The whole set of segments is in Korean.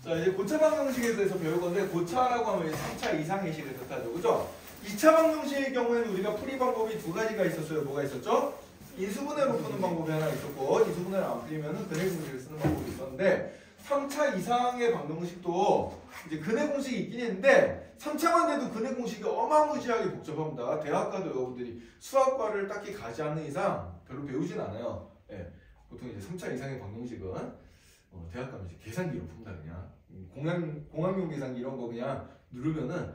자, 이제 고차 방정식에 대해서 배울 건데, 고차라고 하면 3차 이상의 식을 뜻하죠. 그죠? 2차 방정식의 경우에는 우리가 풀이 방법이 두 가지가 있었어요. 뭐가 있었죠? 인수분해로 푸는 방법이 하나 있었고, 인수분해를 안 풀리면은 근해 공식을 쓰는 방법이 있었는데, 3차 이상의 방정식도 이제 근해 공식이 있긴 했는데, 3차만 돼도 근해 공식이 어마무지하게 복잡합니다. 대학 가도 여러분들이 수학과를 딱히 가지 않는 이상 별로 배우진 않아요. 예. 보통 이제 3차 이상의 방정식은 대학 가면 이제 계산기로 푼다 그냥. 공학용 계산기 이런 거 그냥 누르면은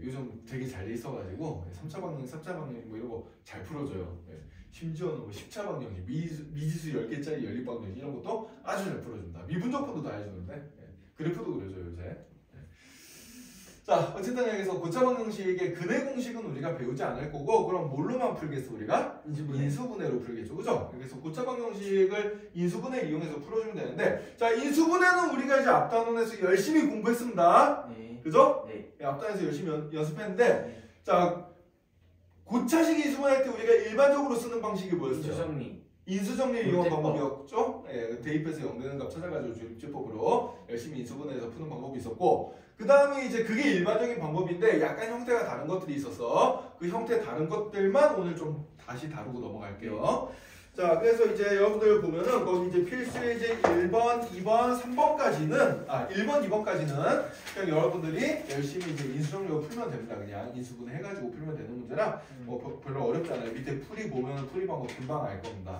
요즘 되게 잘 돼 있어가지고 3차 방정식, 4차 방정식 뭐 이런 거 잘 풀어줘요. 심지어는 뭐 10차 방정식, 미지수 10개짜리 연립방정식 이런 것도 아주 잘 풀어준다. 미분적분도 다 해주는데 그래프도 그려줘요 요새. 자, 어쨌든 여기서 고차 방정식의 근해 공식은 우리가 배우지 않을 거고, 그럼 뭘로만 풀겠어 우리가? 인수분해로 풀겠죠, 그죠? 그래서 고차 방정식을 인수분해 이용해서 풀어주면 되는데, 자, 인수분해는 우리가 이제 앞단원에서 열심히 공부했습니다. 네. 그죠? 네. 앞단에서 열심히 연습했는데, 자, 고차식 인수분해할 때 우리가 일반적으로 쓰는 방식이 뭐였어요? 인수정리. 인수정리를 이용한 방법이었죠. 대입해서 0되는 값 찾아가지고 조립제법으로 열심히 인수분해해서 푸는 방법이 있었고, 그 다음에 이제 그게 일반적인 방법인데 약간 형태가 다른 것들이 있어서 그 형태 다른 것들만 오늘 좀 다시 다루고 넘어갈게요. 자, 그래서 이제 여러분들 보면은 거기 이제 필수의 이제 1번, 2번, 3번까지는 1번, 2번까지는 그냥 여러분들이 열심히 이제 인수정리로 풀면 됩니다. 그냥 인수분해 해가지고 풀면 되는 문제라 뭐 별로 어렵지 않아요. 밑에 풀이 보면 풀이 방법 금방 알 겁니다.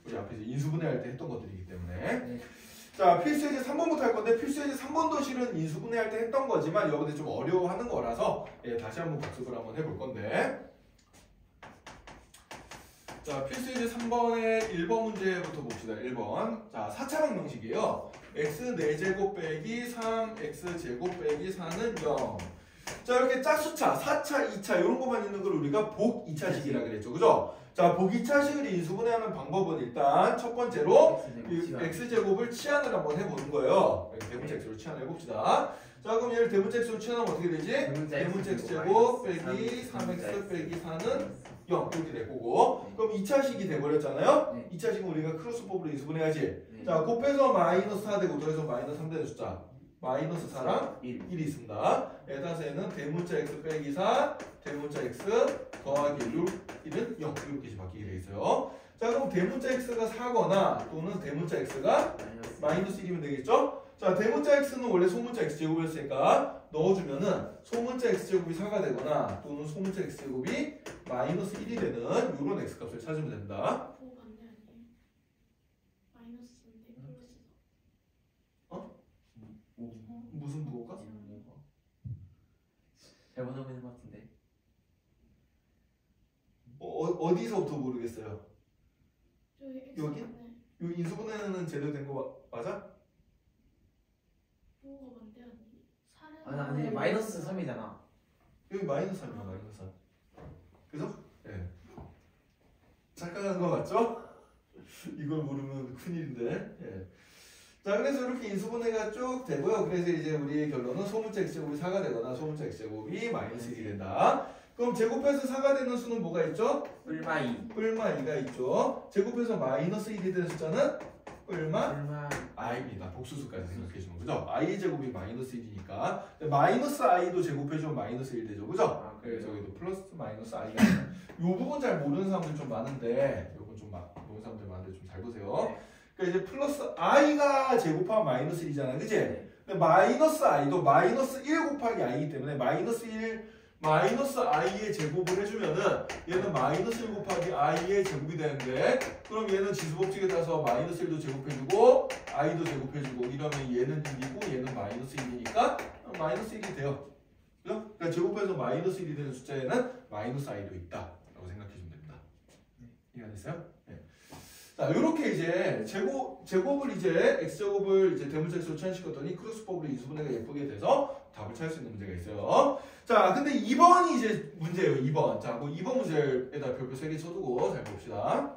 우리 앞에서 인수분해 할 때 했던 것들이기 때문에. 자, 필수예제 3번부터 할 건데, 필수예제 3번도 실은 인수분해 할 때 했던 거지만 여러분들 좀 어려워하는 거라서 다시 한번 복습을 한번 해볼 건데, 자, 필수예제 3번의 1번 문제부터 봅시다. 1번. 자, 4차 방정식이에요. x 4제곱 빼기 3x제곱 빼기 4는 0. 자, 이렇게 짝수차, 4차, 2차 이런 것만 있는 걸 우리가 복 2차식이라 그랬죠. 그죠? 자, 복 2차식을 인수분해하는 방법은 일단 첫 번째로 x제곱을 치환을 한번 해보는 거예요. 대문자 x로 치환을 해봅시다. 자, 그럼 얘를 대문자 x로 치환하면 어떻게 되지? 대문자 x제곱 빼기 3x 빼기 4는 0 이렇게 될 거고, 그럼 2차식이 돼버렸잖아요. 2차식은 우리가 크로스법으로 인수분해야지. 자, 곱해서 마이너스 4 되고 더해서 마이너스 3 되는 숫자 마이너스 4랑 1이 있습니다. 따라서 얘는 대문자 x 빼기 4 대문자 x 더하기 1은 0 이렇게 바뀌게 돼 있어요. 자, 그럼 대문자 x가 4거나 또는 대문자 x가 마이너스 1이면 되겠죠? 자, 대문자 x는 원래 소문자 x제곱이었으니까 넣어주면은 소문자 x제곱이 4가 되거나 또는 소문자 x제곱이 마이너스 1이 되는 이런 x값을 찾으면 된다. 무슨 부호가? 잘못 적은 것 같은데. 어디서부터 모르겠어요? 여기? 요 인수분해는 제대로 된 거 맞아? 아니 마이너스 3이잖아. 여기 마이너스 3이야, 마이너스 3. 그죠? 네. 착각한 거 맞죠? 이걸 모르면 큰일인데. 예. 자, 그래서 이렇게 인수분해가 쭉 되고요. 그래서 이제 우리의 결론은 소문자 x제곱이 4가 되거나 소문자 x제곱이 마이너스 1이 된다. 그럼 제곱해서 4가 되는 수는 뭐가 있죠? 뿔마 2. 뿔마 2가 있죠. 제곱해서 마이너스 1이 되는 숫자는 뿔마 i입니다. 복수수까지 생각해주면, 그죠? i 제곱이 마이너스 1이니까 마이너스 i도 제곱해주면 마이너스 1 되죠, 그죠? 그래서 여기도 플러스 마이너스 i가 이 부분 잘 모르는 사람들 좀 많은데, 요건 좀 모르는 사람들 많은데 좀 잘 보세요. 그러니까 이제 플러스 i가 제곱하면 마이너스 1이잖아, 그지? 근데 마이너스 i도 마이너스 1 곱하기 i이기 때문에 마이너스 i의 제곱을 해주면은 얘는 마이너스 1 곱하기 i의 제곱이 되는데, 그럼 얘는 지수법칙에 따라서 마이너스 1도 제곱해주고 i도 제곱해주고 이러면 얘는 1이고 얘는 마이너스 1이니까 마이너스 1이 돼요. 그죠? 그러니까 제곱해서 마이너스 1이 되는 숫자에는 마이너스 i도 있다 라고 생각해주면 됩니다. 이해가 됐어요? 네. 자, 요렇게 이제 제곱을 이제 x제곱을 이제 대문자 x로 치환시켰더니 크로스법으로 인수분해가 예쁘게 돼서 답을 찾을 수 있는 문제가 있어요. 자, 근데 2번이 이제 문제예요. 2번. 자, 뭐 2번 문제에다 별표 3개 쳐두고 잘 봅시다.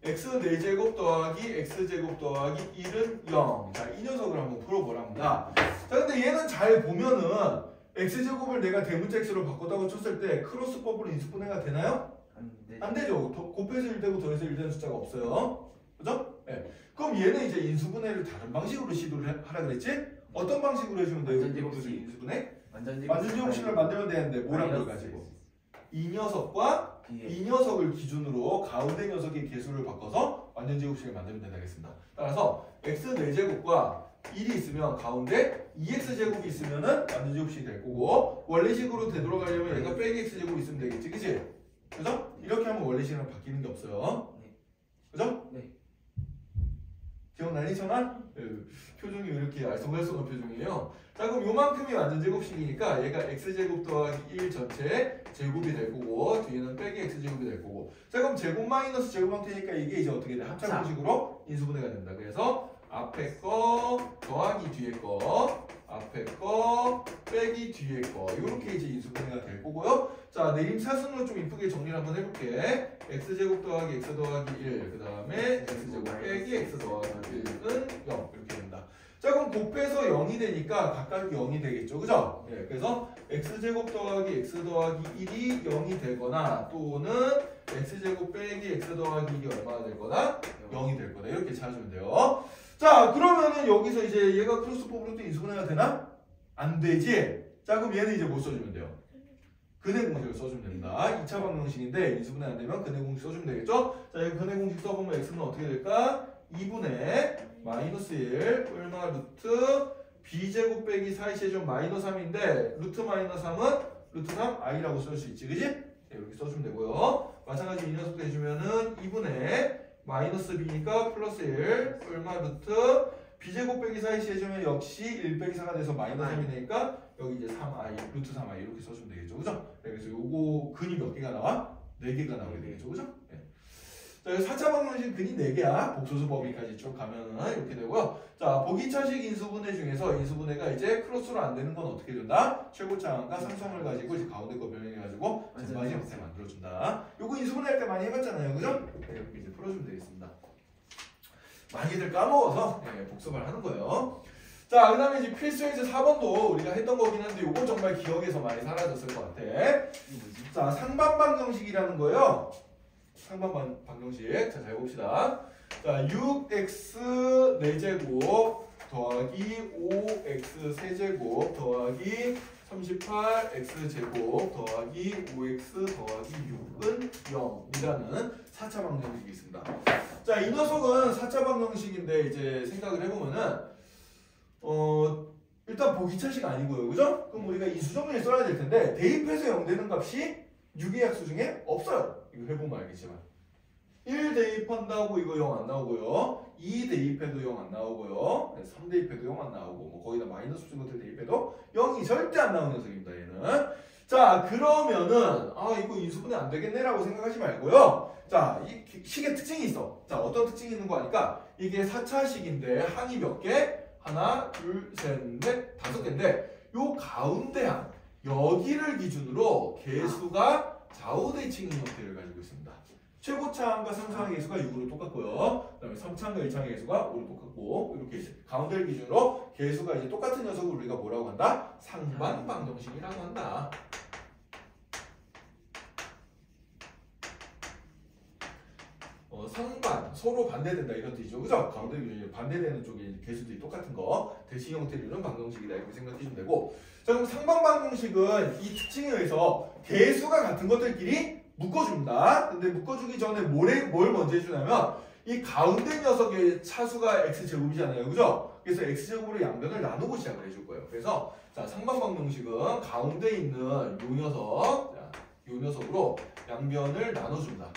x 4제곱 더하기 x제곱 더하기 1은 0. 자, 이 녀석을 한번 풀어보랍니다. 자, 근데 얘는 잘 보면은 x제곱을 내가 대문자 x로 바꿨다고 쳤을 때 크로스법으로 인수분해가 되나요? 안 되죠. 곱해서 1되고 더해서 1되는 숫자가 없어요. 그죠? 그럼 얘는 이제 인수분해를 다른 방식으로 시도를 하라 그랬지? 어떤 방식으로 해주면 돼요? 인수분해? 완전 제곱식을 만들면 되는데 뭐란 걸 가지고? 이 녀석과 이 녀석을 기준으로 가운데 녀석의 개수를 바꿔서 완전 제곱식을 만들면 된다겠습니다. 따라서 x 4제곱과 1이 있으면 가운데 2x 제곱이 있으면은 완전 제곱식이 될 거고 원래식으로 되돌아가려면 얘가 빼기 x 제곱이 있으면 되겠지, 그치? 그죠? 이렇게 하면 원래식이랑 바뀌는 게 없어요. 그죠? 네. 기억나니, 전화? 표정이 왜 이렇게 알쏭달쏭한 표정이에요? 자, 그럼 요만큼이 완전 제곱식이니까 얘가 x제곱 더하기 1 전체 제곱이 될 거고 뒤에는 빼기 x제곱이 될 거고 자, 그럼 제곱 마이너스 제곱 형태니까 이게 이제 어떻게 돼? 합차 공식으로 인수분해가 된다. 그래서 앞에 거 더하기 뒤에 거 앞에 거 빼기 뒤에 거 이렇게 이제 인수분해가 될 거고요. 자, 내림차순으로 좀 이쁘게 정리를 한번 해볼게. x제곱 더하기 x 더하기 1 그 다음에 x제곱 빼기 x 더하기 1은 0 이렇게 된다. 자, 그럼 곱해서 0이 되니까 각각 0이 되겠죠, 그죠? 네, 그래서 x제곱 더하기 x 더하기 1이 0이 되거나 또는 x제곱 빼기 x 더하기 1이 얼마나 될 거다? 0이 될 거다. 이렇게 찾아주면 돼요. 자, 그러면은 여기서 이제 얘가 크로스법으로 또 인수분해가 되나? 안 되지? 자, 그럼 얘는 이제 뭐 써주면 돼요? 근해 공식을 써주면 됩니다. 2차 방정식인데 인수분해 안 되면 근해 공식 써주면 되겠죠? 자, 여기 근해 공식 써보면 x는 어떻게 될까? 2분의 마이너스 1 얼마 루트 b제곱 빼기 4이제곱 마이너스 3인데 루트 마이너스 3은 루트 3 i라고 쓸 수 있지, 그지? 네, 이렇게 써주면 되고요. 마찬가지로 이 녀석도 해주면은 2분의 마이너스 b니까 플러스 1 얼마 루트 b제곱 빼기 4이 해주면 역시 1 빼기 4가 돼서 마이너스 3이 되니까 여기 이제 3i 루트 3i 이렇게 써주면 되겠죠, 그죠? 네, 그래서 요거 근이 몇 개가 나와? 4개가 나오게 되겠죠, 그죠? 네. 자, 4차 방정식 근이 4개야. 복소수 범위까지 쭉 가면은 이렇게 되고요. 자, 보기차식 인수분해 중에서 인수분해가 이제 크로스로 안 되는 건 어떻게 된다? 최고차항과 상성을 가지고 이제 가운데 거 변형해가지고 전반식 형태 만들어준다. 요거 인수분해 할 때 많이 해봤잖아요, 그죠? 네, 이렇게 이제 풀어주면 되겠습니다. 많이들 까먹어서 네, 복습을 하는 거예요. 자, 그 다음에 이제 필수에서 4번도 우리가 했던 거긴 한데 요거 정말 기억에서 많이 사라졌을 것 같아. 자, 상반방정식이라는 거예요. 상반 방정식. 자, 잘 봅시다. 자, 6x 4제곱 더하기 5x 세제곱 더하기 38x 제곱 더하기 5x 더하기 6은 0이라는 4차 방정식이 있습니다. 자, 이 녀석은 4차 방정식인데 이제 생각을 해보면은 일단 보기차식 아니고요, 그죠? 그럼 우리가 이 수정문에 써야 될 텐데 대입해서 0 되는 값이 6의 약수 중에 없어요. 이거 해보면 알겠지만 1 대입한다고 이거 0 안 나오고요. 2 대입해도 0 안 나오고요. 3 대입해도 0 안 나오고 뭐 거기다 마이너스 준 것들 대입해도 0이 절대 안 나오는 녀석입니다, 얘는. 자, 그러면은 이거 인수분해 안 되겠네라고 생각하지 말고요. 자, 이 식의 특징이 있어. 자, 어떤 특징이 있는 거 아니까 이게 4차식인데 항이 몇 개? 하나, 둘, 셋, 넷, 5개인데 요 가운데 항 여기를 기준으로 개수가 좌우대칭인 형태를 가지고 있습니다. 최고차항과 상차항의 개수가 6으로 똑같고요. 그 다음에 3차항과 1차항의 개수가 5로 똑같고 이렇게 이제 가운데를 기준으로 개수가 이제 똑같은 녀석을 우리가 뭐라고 한다? 상반방정식이라고 한다. 상반, 서로 반대된다 이런 뜻이죠. 그죠? 가운데 기준이 반대되는 쪽에 개수들이 똑같은 거 대칭 형태를 이루는 방정식이다 이렇게 생각하시면 되고 자, 그럼 상반방정식은 이 특징에 의해서 개수가 같은 것들끼리 묶어줍니다. 근데 묶어주기 전에 뭘 먼저 해주냐면 이 가운데 녀석의 차수가 x제곱이잖아요. 그죠? 그래서 x제곱으로 양변을 나누고 시작을 해줄 거예요. 그래서 자, 상반방정식은 가운데 있는 요 녀석, 자, 요 녀석으로 양변을 나눠준다.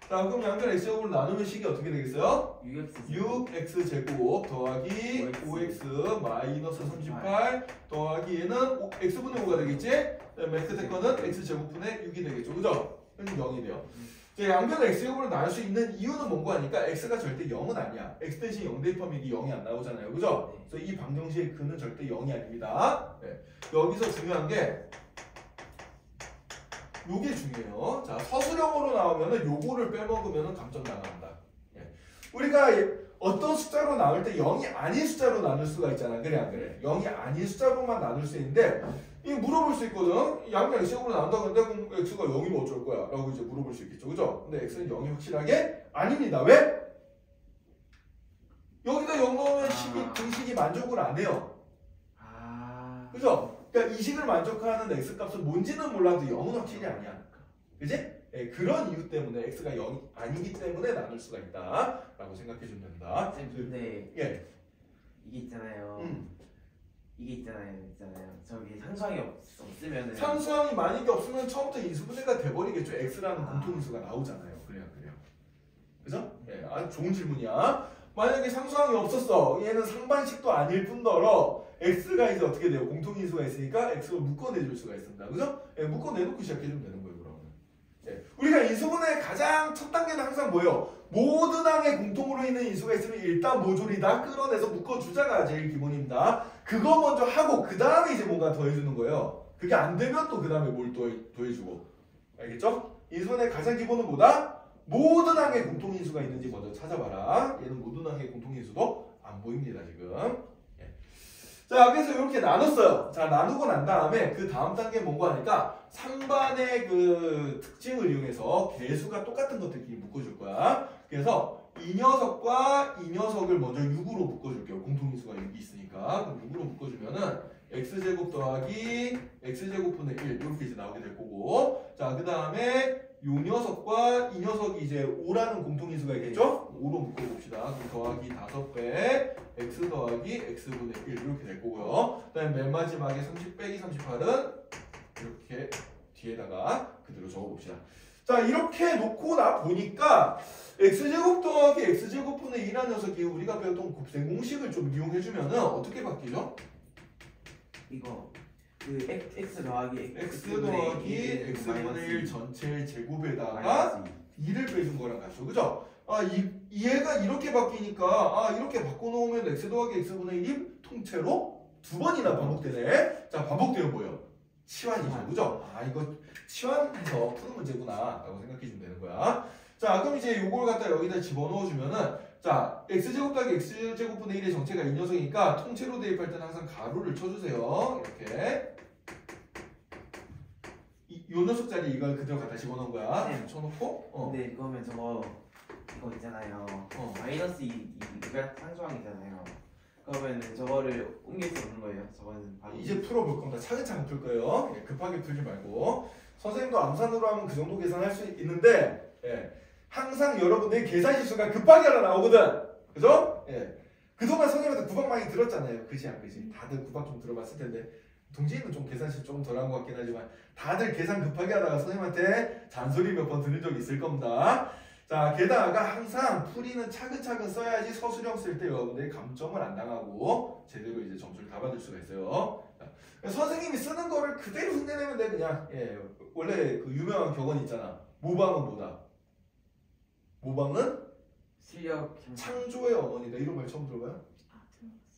자, 그럼 양변 x제곱으로 나누면 식이 어떻게 되겠어요? 6x제곱 더하기 5x 마이너스 38 더하기 얘는 x분의 5가 되겠지? 그다음에 끝에 거는 x제곱분의 6이 되겠죠. 그죠? 그럼 0이 돼요. 이제 양변 x제곱으로 나눌 수 있는 이유는 뭔가 하니까 x가 절대 0은 아니야. x 대신 0 대입하면 이게 0이 안 나오잖아요. 그죠? 그래서 이 방정식의 근은 절대 0이 아닙니다. 네. 여기서 중요한 게 요게 중요해요. 자, 서술형으로 나오면은 요거를 빼먹으면은 감점 당합니다. 예. 우리가 어떤 숫자로 나눌 때 0이 아닌 숫자로 나눌 수가 있잖아. 그래 안 그래? 0이 아닌 숫자로만 나눌 수 있는데 이 물어볼 수 있거든. 양면 x제곱으로 나눈다고 했는데 그럼 x가 0이면 어쩔 거야? 라고 이제 물어볼 수 있겠죠. 그죠? 근데 x는 0이 확실하게 아닙니다. 왜? 여기다 0 넣으면 식이 등식이 만족을 안 해요. 그죠? 그러니까 이 식을 만족하는 x값은 뭔지는 몰라도 0은 확실히 아니야. 그지? 예, 그런 이유 때문에 x가 0이 아니기 때문에 나눌 수가 있다 라고 생각해 주면 된다. 근데 예. 이게 있잖아요. 이게 있잖아요. 저기 상수항이 없으면은 상수항이 만약에 없으면 처음부터 인수분해가 돼버리겠죠. x라는 공통인수가 나오잖아요. 그래요. 그죠? 예, 아주 좋은 질문이야. 만약에 상수항이 없었어. 얘는 상반식도 아닐 뿐더러 x가 이제 어떻게 돼요? 공통인수가 있으니까 x를 묶어내줄 수가 있습니다. 그죠? 예, 묶어내놓고 시작해주면 되는 거예요. 그러면. 예, 우리가 인수분해의 가장 첫 단계는 항상 뭐예요? 모든 항에 공통으로 있는 인수가 있으면 일단 모조리다 끌어내서 묶어주자가 제일 기본입니다. 그거 먼저 하고 그 다음에 이제 뭔가 더해주는 거예요. 그게 안 되면 또 그 다음에 뭘 더해주고. 알겠죠? 인수분해의 가장 기본은 뭐다? 모든 항에 공통인수가 있는지 먼저 찾아봐라. 얘는 모든 항에 공통인수도 안 보입니다 지금. 예. 자, 그래서 이렇게 나눴어요. 자, 나누고 난 다음에 그 다음 단계 뭔가 하니까 3반의 그 특징을 이용해서 개수가 똑같은 것들끼리 묶어줄 거야. 그래서 이 녀석과 이 녀석을 먼저 6으로 묶어줄게요. 공통인수가 6이 있으니까. 그럼 6으로 묶어주면은 x제곱 더하기 x제곱분의 1 이렇게 이제 나오게 될 거고. 자, 그 다음에 이 녀석과 이 녀석이 이제 5라는 공통인수가 있겠죠? 5로 묶어봅시다. 그럼 더하기 5배 x 더하기 x분의 1 이렇게 될 거고요. 그 다음에 맨 마지막에 30 빼기 38은 이렇게 뒤에다가 그대로 적어봅시다. 자, 이렇게 놓고 나 보니까 x제곱 더하기 x제곱분의 2라는 녀석이 우리가 배웠던 곱셈 공식을 좀 이용해주면은 어떻게 바뀌죠? 이거 그 x 더하기 x분의 1 전체 제곱에다가 2를 빼준 거랑 같죠. 그죠? 아, 얘가 이렇게 바뀌니까 이렇게 바꿔놓으면 x 더하기 x분의 1이 통째로 두 번이나 반복되네. 자, 반복되면 뭐예요? 치환이죠. 그죠? 이거 치환해서 푸는 문제구나 라고 생각해 주면 되는 거야. 자, 그럼 이제 요걸 갖다 여기다 집어넣어 주면은 자, x제곱 더하기 x제곱분의 1의 정체가 이 녀석이니까 통째로 대입할 때는 항상 가로를 쳐주세요. 이렇게 요 녀석 자리 이걸 그대로 갖다 집어넣은 거야. 네. 쳐놓고 근데 그러면 이거 있잖아요. 마이너스 2가 상수항이잖아요. 그러면 저거를 옮길 수 없는 거예요. 저거는 바로 이제 풀어볼 겁니다. 차근차근 풀 거예요. 예, 급하게 풀지 말고. 선생님도 암산으로 하면 그 정도 계산할 수 있는데 항상 여러분들의 계산 실수가 급하게 하나 나오거든. 그죠? 그동안 선생님한테 구박 많이 들었잖아요. 그지 안 그지? 다들 구박 좀 들어봤을 텐데 동진이는 좀 계산 실수 조금 덜한 것 같긴 하지만 다들 계산 급하게 하다가 선생님한테 잔소리 몇 번 들은 적이 있을 겁니다. 자, 게다가 항상 풀이는 차근차근 써야지 서술형 쓸 때 여러분들이 감점을 안 당하고 제대로 이제 점수를 다 받을 수가 있어요. 자, 선생님이 쓰는 거를 그대로 흉내내면 돼 그냥. 원래 그 유명한 격언 있잖아. 모방은 뭐다? 모방은 실력 창조의 어머니다. 이런 말 처음 들어봐요?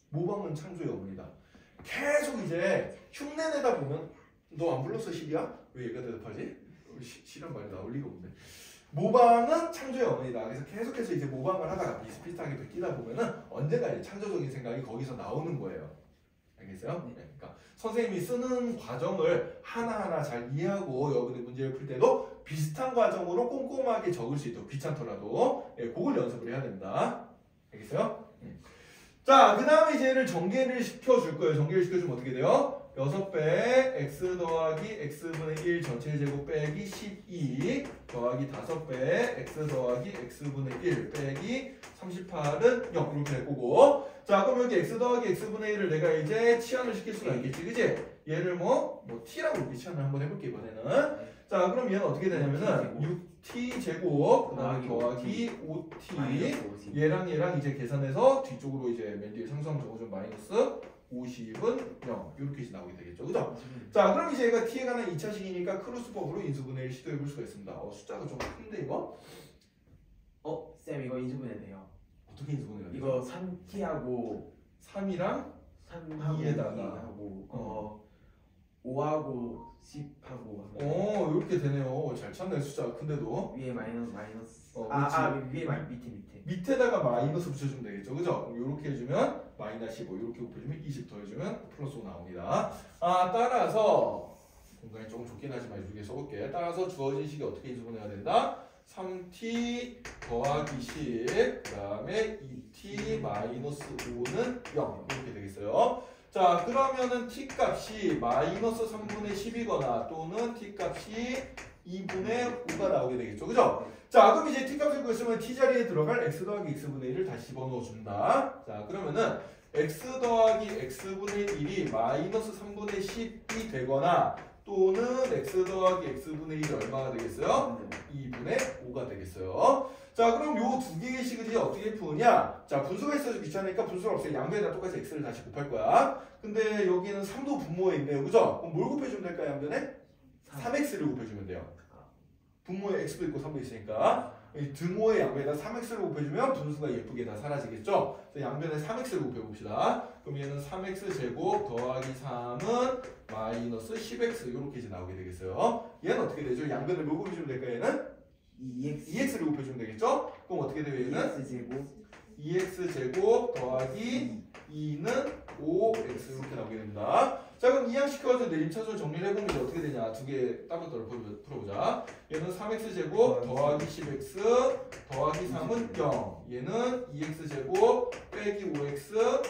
모방은 창조의 어머니다. 계속 이제 흉내내다 보면 너 안 불렀어 시리야? 왜 얘가 대답하지? 시란 말이 나올 리가 없네. 모방은 창조의 어머니다. 그래서 계속해서 이제 모방을 하다가 비슷비슷하게 베끼다 보면은 언젠가 이제 창조적인 생각이 거기서 나오는 거예요. 알겠어요? 그러니까 선생님이 쓰는 과정을 하나하나 잘 이해하고 여러분이 문제를 풀 때도 비슷한 과정으로 꼼꼼하게 적을 수 있도록 귀찮더라도 그걸 연습을 해야 됩니다. 알겠어요? 자, 그 다음에 이제 얘를 전개를 시켜줄 거예요. 전개를 시켜주면 어떻게 돼요? 6배 x 더하기 x분의 1 전체 제곱 빼기 12 더하기 5배 x 더하기 x분의 1 빼기 38은 0 이렇게 될 거고. 자, 그럼 여기 x 더하기 x분의 1을 내가 이제 치환을 시킬 수가 있겠지, 그지? 얘를 뭐 t라고 이렇게 치환을 한번 해볼게 이번에는. 자, 그럼 얘는 어떻게 되냐면은 6t 제곱 그다음에 더하기 5t 얘랑 이제 계산해서 뒤쪽으로 이제 맨 뒤에 상수항 적어준 마이너스 50은 0 이렇게 나오게 되겠죠, 그죠? 자, 그럼 이제 얘가 t에 관한 2차식이니까 크로스법으로 인수분해를 시도해 볼 수가 있습니다. 숫자가 좀 큰데 이거? 쌤 이거 인수분해 돼요. 어떻게 인수분해가 돼요? 이거 3t하고 3이랑 3에다가 하고 5하고 10하고 이렇게 되네요. 잘 찾네. 숫자 큰데도. 위에 마이너스. 밑에. 밑에다가 마이너스 붙여주면 되겠죠. 그죠? 그럼 이렇게 해주면 마이너스 15 이렇게 곱해주면 20 더해주면 플러스 5 나옵니다. 따라서 공간이 조금 좁긴 하지만 이렇게 써볼게. 따라서 주어진 식이 어떻게 인수분해가 된다? 3t 더하기 10 그 다음에 2t 마이너스 5는 0 이렇게 되겠어요. 자 그러면은 t 값이 마이너스 3분의 10이거나 또는 t 값이 2분의 5가 나오게 되겠죠. 그죠? 자 그럼 이제 t 값을 구했으면 t 자리에 들어갈 x 더하기 x분의 1을 다시 집어넣어 준다. 자 그러면은 x 더하기 x분의 1이 마이너스 3분의 10이 되거나 또는 x 더하기 x분의 1이 얼마가 되겠어요? 2분의 5가 되겠어요. 자 그럼 요 두 개의 식을 이제 어떻게 푸느냐? 자 분수가 있어서 귀찮으니까 분수가 없어요. 양변에다 똑같이 x를 다시 곱할 거야. 근데 여기는 3도 분모에 있네요. 그죠? 그럼 뭘 곱해주면 될까요? 양변에? 3x를 곱해주면 돼요. 분모에 x도 있고 3도 있으니까 이 등호의 양변에다 3x를 곱해주면 분수가 예쁘게 다 사라지겠죠? 그래서 양변에 3x를 곱해봅시다. 그럼 얘는 3x 제곱 더하기 3은 마이너스 10x 이렇게 이제 나오게 되겠어요. 얘는 어떻게 되죠? 양변을 뭐 곱해주면 될까요? 얘는? 2x를 곱해주면 되겠죠? 그럼 어떻게 돼요? 얘는? 2x 제곱 더하기 2는 5x 이렇게 나오게 됩니다. 자 그럼 이항시켜가지고 내림차순 정리를 해보면 이제 어떻게 되냐? 두 개 따로따로 풀어보자. 얘는 3x 제곱 더하기 10x 더하기 3은 0. 얘는 2x 제곱 빼기 5x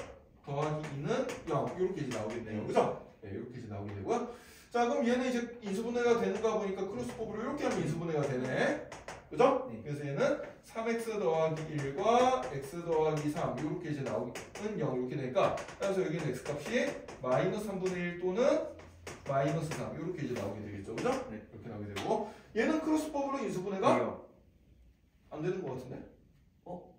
더하기 2는 0 이렇게 이제 나오겠네요. 그죠? 네, 이렇게 이제 나오게 되고요. 자 그럼 얘는 이제 인수분해가 되는가 보니까 크로스법으로 이렇게 하면 인수분해가 되네. 그죠? 네. 그래서 얘는 3x 더하기 1과 x 더하기 3 이렇게 이제 나오는 0 이렇게 되니까 따라서 여기는 x 값이 마이너스 3분의 1 또는 마이너스 3 이렇게 이제 나오게 되겠죠. 그죠? 네. 이렇게 나오게 되고 얘는 크로스법으로 인수분해가 안 되는 것 같은데?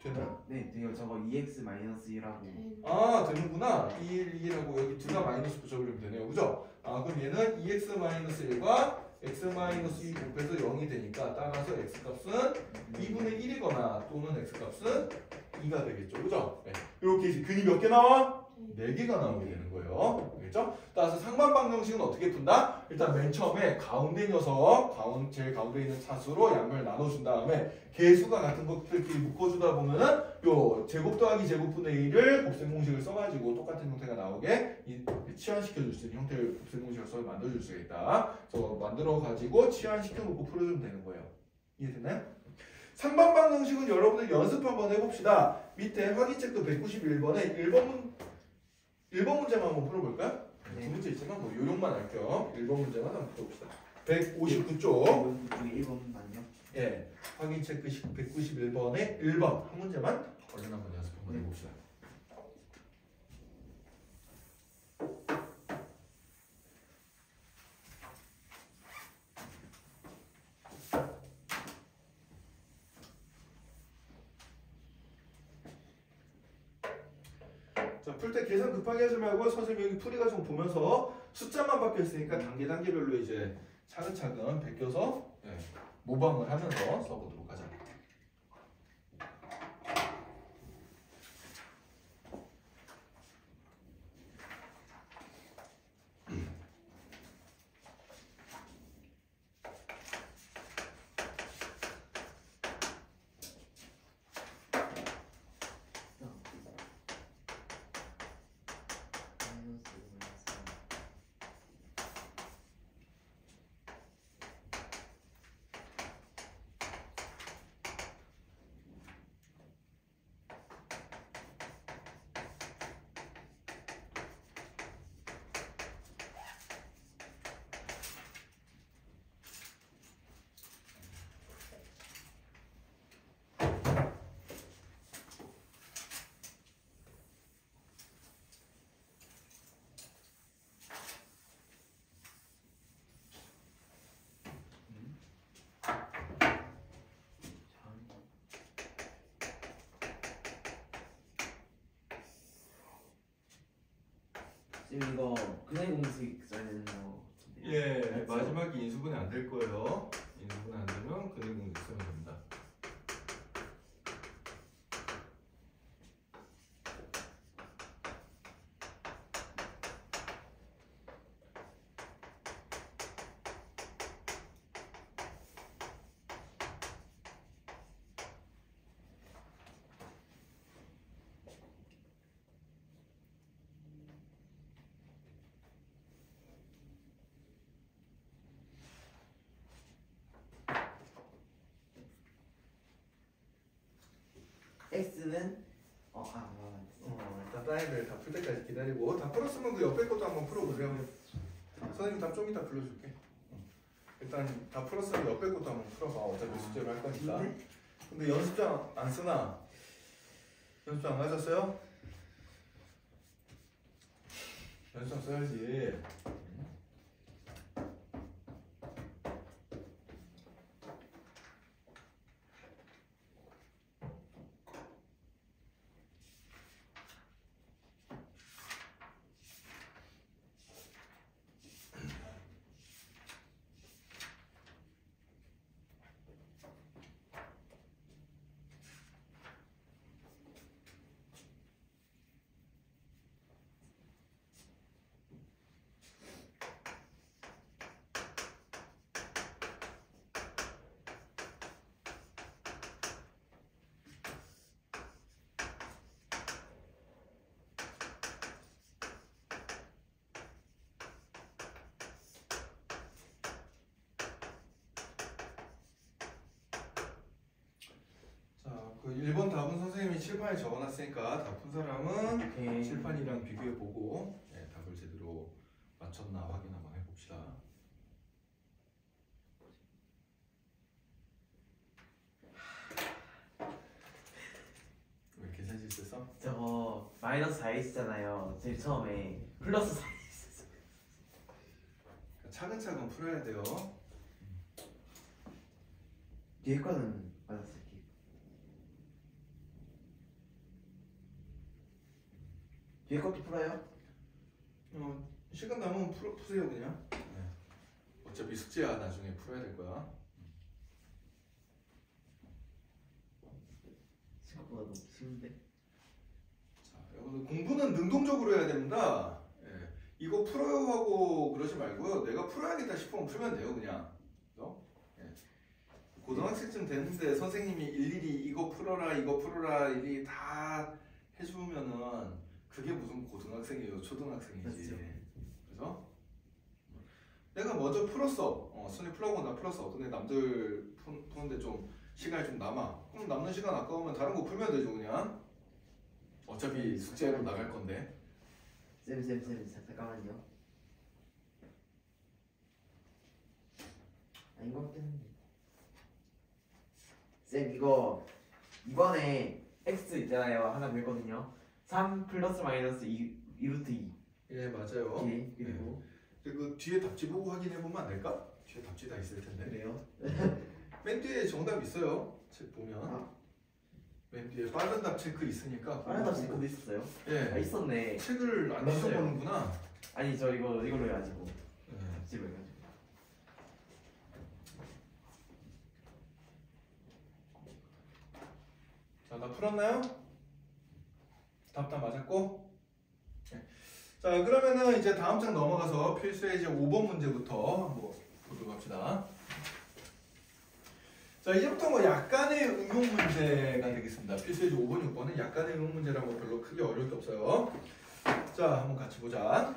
되나요? 네, 돼요. 저거 2x 마이너스 1하고. 되는구나. 1, 2하고 여기 둘 다 마이너스 붙여버리면 되네요. 그죠? 그럼 얘는 2x 마이너스 1과 x 마이너스 2 곱해서 0이 되니까 따라서 x 값은 2분의 1이거나 또는 x 값은 2가 되겠죠. 그죠? 네. 이렇게 이제 근이 몇 개 나와? 4개가 나오게 되는 거예요. 알겠죠? 따라서 상반방정식은 어떻게 푼다? 일단 맨 처음에 가운데 녀석, 제일 가운데 있는 차수로 양변을 나눠준 다음에 개수가 같은 것들끼리 묶어주다 보면은 요 제곱 더하기 제곱분의 1을 곱셈 공식을 써가지고 똑같은 형태가 나오게 치환시켜줄 수 있는 형태를 곱셈 공식을 써서 만들어줄 수가 있다. 그래서 만들어가지고 치환시켜놓고 풀어주면 되는 거예요. 이해됐나요? 상반방정식은 여러분들 연습 한번 해봅시다. 밑에 확인책도 191번에 1번 문제만 한번 풀어볼까요? 두 문제 있지만 뭐 요령만 할 겸 1번 문제만 한번 풀어봅시다. 159쪽 1번만요? 예, 확인 체크 191번에 1번 한 문제만 얼른 한번 연습 한번 해봅시다. 자, 풀 때 계산 급하게 하지 말고 선생님이 여기 풀이가 좀 보면서 숫자만 바뀌어 있으니까 단계별로 이제 차근차근 베껴서 모방을 하면서 써보도록 하자. 이거 근해 공식 써야 되는 거 같은데요. 예, 마지막에 인수분해 안 될 거예요. 인수분해 안 되면 근해 공식 쓰면 됩니다. x는 일단 따위들 다 풀 때까지 기다리고 다 풀었으면 그 옆에 것도 한번 풀어보세요. 선생님 답 좀 이따 불러줄게. 일단 다 풀었으면 옆에 것도 한번 풀어봐. 어차피 숙제로 할 거니까. 근데 연습장 안 쓰나? 연습장 안 가졌어요? 연습장 써야지. 그 1번 답은 선생님이 칠판에 적어놨으니까 다 푼 사람은 칠판이랑 비교해보고 답을 제대로 맞췄나 확인 한번 해봅시다. 왜 계산 실수했어? 저거 마이너스 4 있잖아요. 제일 처음에 플러스 4 있었어요. 차근차근 풀어야 돼요. 뒤에 거는 맞았어요. 뒤에 것도 풀어요? 시간 남으면 푸세요 그냥. 어차피 숙제야. 나중에 풀어야 될 거야. 생각보다 너무 쉬운데? 자, 여러분들 공부는 능동적으로 해야 됩니다. 이거 풀어요 하고 그러지 말고요. 내가 풀어야겠다 싶으면 풀면 돼요 그냥. 그죠? 고등학생쯤 됐는데 선생님이 일일이 이거 풀어라 일일이 다 해주면은 그게 무슨 고등학생이에요, 초등학생이지. 그죠? 내가 먼저 풀었어. 순위 풀어보고 나 풀었어. 근데 남들 푸는데 좀 시간이 좀 남아. 그럼 남는 시간 아까우면 다른 거 풀면 되죠 그냥. 어차피 숙제로 나갈 건데. 쌤 잠깐만요. 아닌 것 같긴 한데. 쌤 이거 이번에 x 있잖아요. 하나 배웠거든요. 3 플러스 마이너스 2 루트 2. 예 맞아요. 그리고 그 뒤에 답지 보고 확인해 보면 안 될까? 뒤에 답지 다 있을 텐데. 그래요? 맨 뒤에 정답 있어요. 책 보면. 맨 뒤에 빠른 답 체크 있으니까. 빠른 답 체크도 있었어요? 예. 있었네. 책을 안 읽어보는구나. 아니 저 이걸로 해가지고. 답지로 해가지고. 자, 다 풀었나요? 답 다 맞았고? 자, 그러면은 이제 다음 장 넘어가서 필수의 이제 5번 문제부터 한번 보도록 합시다. 자, 이제부터 뭐 약간의 응용 문제가 되겠습니다. 필수의 5번, 6번은 약간의 응용 문제라고 별로 크게 어려울 게 없어요. 자, 한번 같이 보자.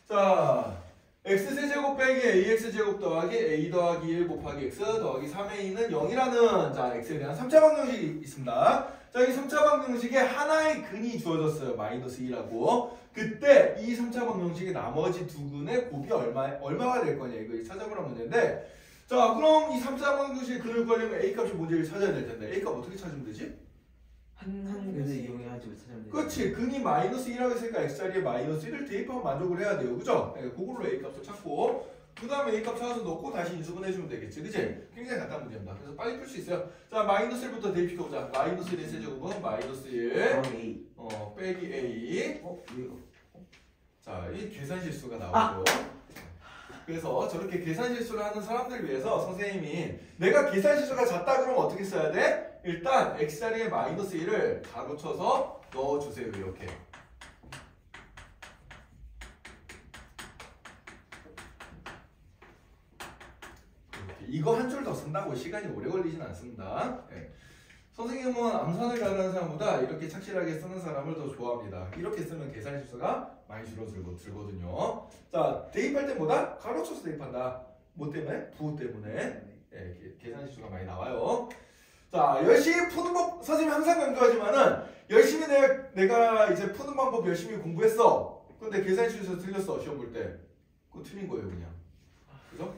자, x세제곱 빼기 ax제곱 더하기 a 더하기 1 곱하기 x 더하기 3a는 0이라는 자 x에 대한 3차 방정식이 있습니다. 자, 이 3차 방정식에 하나의 근이 주어졌어요. 마이너스 2라고. 그때 이 3차 방정식의 나머지 두 근의 곱이 얼마가 될 거냐 이거 찾아보라는 문제인데, 자 그럼 이 3차 방정식의 근을 구하려면 a 값이 뭔지를 찾아야 될 텐데 a 값 어떻게 찾으면 되지? 한 근을 이용해가지고 찾으면 돼요. 그렇지. 근이 마이너스 1이라고 했으니까 x자리에 마이너스 1을 대입하면 만족을 해야 돼요. 그죠? 그걸로 a 값을 찾고 그 다음에 a 값 찾아서 넣고 다시 인수분해주면 되겠지. 그치? 굉장히 간단한 문제입니다. 그래서 빨리 풀 수 있어요. 자, 마이너스 1부터 대입시켜보자. 마이너스 1의 세제곱은 마이너스 1 빼기 a. 자, 이 계산 실수가 나오죠. 그래서 저렇게 계산 실수를 하는 사람들을 위해서 선생님이 내가 계산 실수가 잦다 그러면 어떻게 써야 돼? 일단 x자리에 마이너스 1을 가로쳐서 넣어주세요. 이렇게. 이거 한 줄 더 쓴다고 시간이 오래 걸리진 않습니다. 네. 선생님은 암산을 잘하는 사람보다 이렇게 착실하게 쓰는 사람을 더 좋아합니다. 이렇게 쓰면 계산 실수가 많이 줄어들거든요. 자, 대입할 때 뭐다? 가로쳐서 대입한다. 뭐 때문에? 부호 때문에. 네, 계산 실수가 많이 나와요. 자, 열심히 푸는 법 선생님이 항상 강조하지만은 열심히 내가 이제 푸는 방법 열심히 공부했어. 근데 계산식에서 틀렸어. 시험 볼 때. 그거 틀린 거예요, 그냥. 그죠?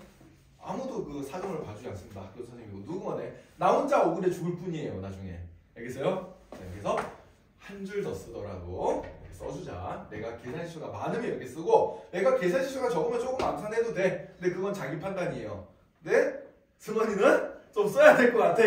아무도 그 사정을 봐주지 않습니다. 학교 선생님이고 누구만에 나 혼자 억울해 죽을 뿐이에요, 나중에. 알겠어요? 네, 그래서 한 줄 더 쓰더라도 이렇게 써주자. 내가 계산시수가 많으면 이렇게 쓰고 내가 계산시수가 적으면 조금 암산해도 돼. 근데 그건 자기 판단이에요. 근데 승원이는 좀 써야 될 것 같아.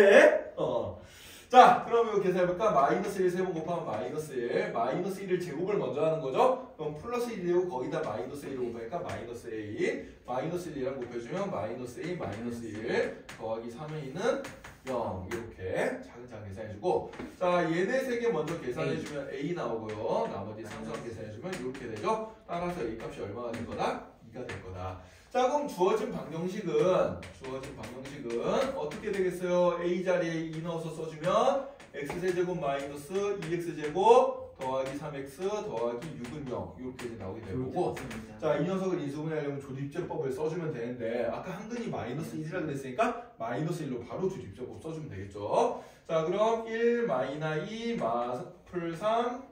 자, 그럼 이거 계산해볼까? 마이너스 1 3번 곱하면 마이너스 1. 마이너스 1을 제곱을 먼저 하는 거죠? 그럼 플러스 1이고 거기다 마이너스 1을 곱하니까 마이너스 A. 마이너스 1이랑 곱해주면 마이너스 A 마이너스 1 더하기 3A는 0. 이렇게 차근차근 계산해주고 자, 얘네 세 개 먼저 계산해주면 A 나오고요. 나머지 상수항 계산해주면 이렇게 되죠? 따라서 A 값이 얼마가 될 거다? 2가 될 거다. 자, 그럼 주어진 방정식은 어떻게 되겠어요? A 자리에 2 넣어서 써주면 x세제곱 마이너스 2x제곱 더하기 3x 더하기 6은 0 이렇게 나오게 될 거고 자, 이 녀석을 인수분해하려면 조립제법을 써주면 되는데 아까 한근이 마이너스 1이라 그랬으니까 마이너스 1로 바로 조립제법 써주면 되겠죠. 자, 그럼 1 마이너 2 마플 3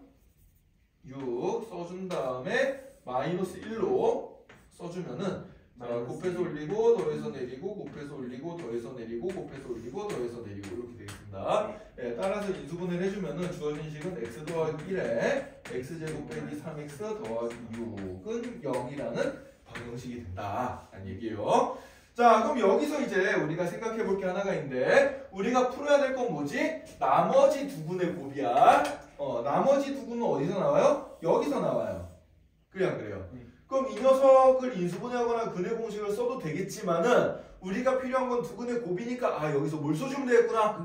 6 써준 다음에 마이너스 1로 써주면은 자, 곱해서 올리고 더해서 내리고 곱해서 올리고 더해서 내리고 곱해서 올리고 더해서 내리고 이렇게 되겠습니다. 네, 따라서 인수분해를 해주면은 주어진 식은 x 더하기 1에 x제곱 빼기 3x 더하기 6은 0이라는 방정식이 된다 라는 얘기예요. 자, 그럼 여기서 이제 우리가 생각해 볼 게 하나가 있는데 우리가 풀어야 될 건 뭐지? 나머지 두 군의 곱이야. 나머지 두 군은 어디서 나와요? 여기서 나와요. 그래 안 그래요? 그럼 이 녀석을 인수분해하거나 근의 공식을 써도 되겠지만은 우리가 필요한 건 두 근의 곱이니까 아, 여기서 뭘 써주면 되겠구나?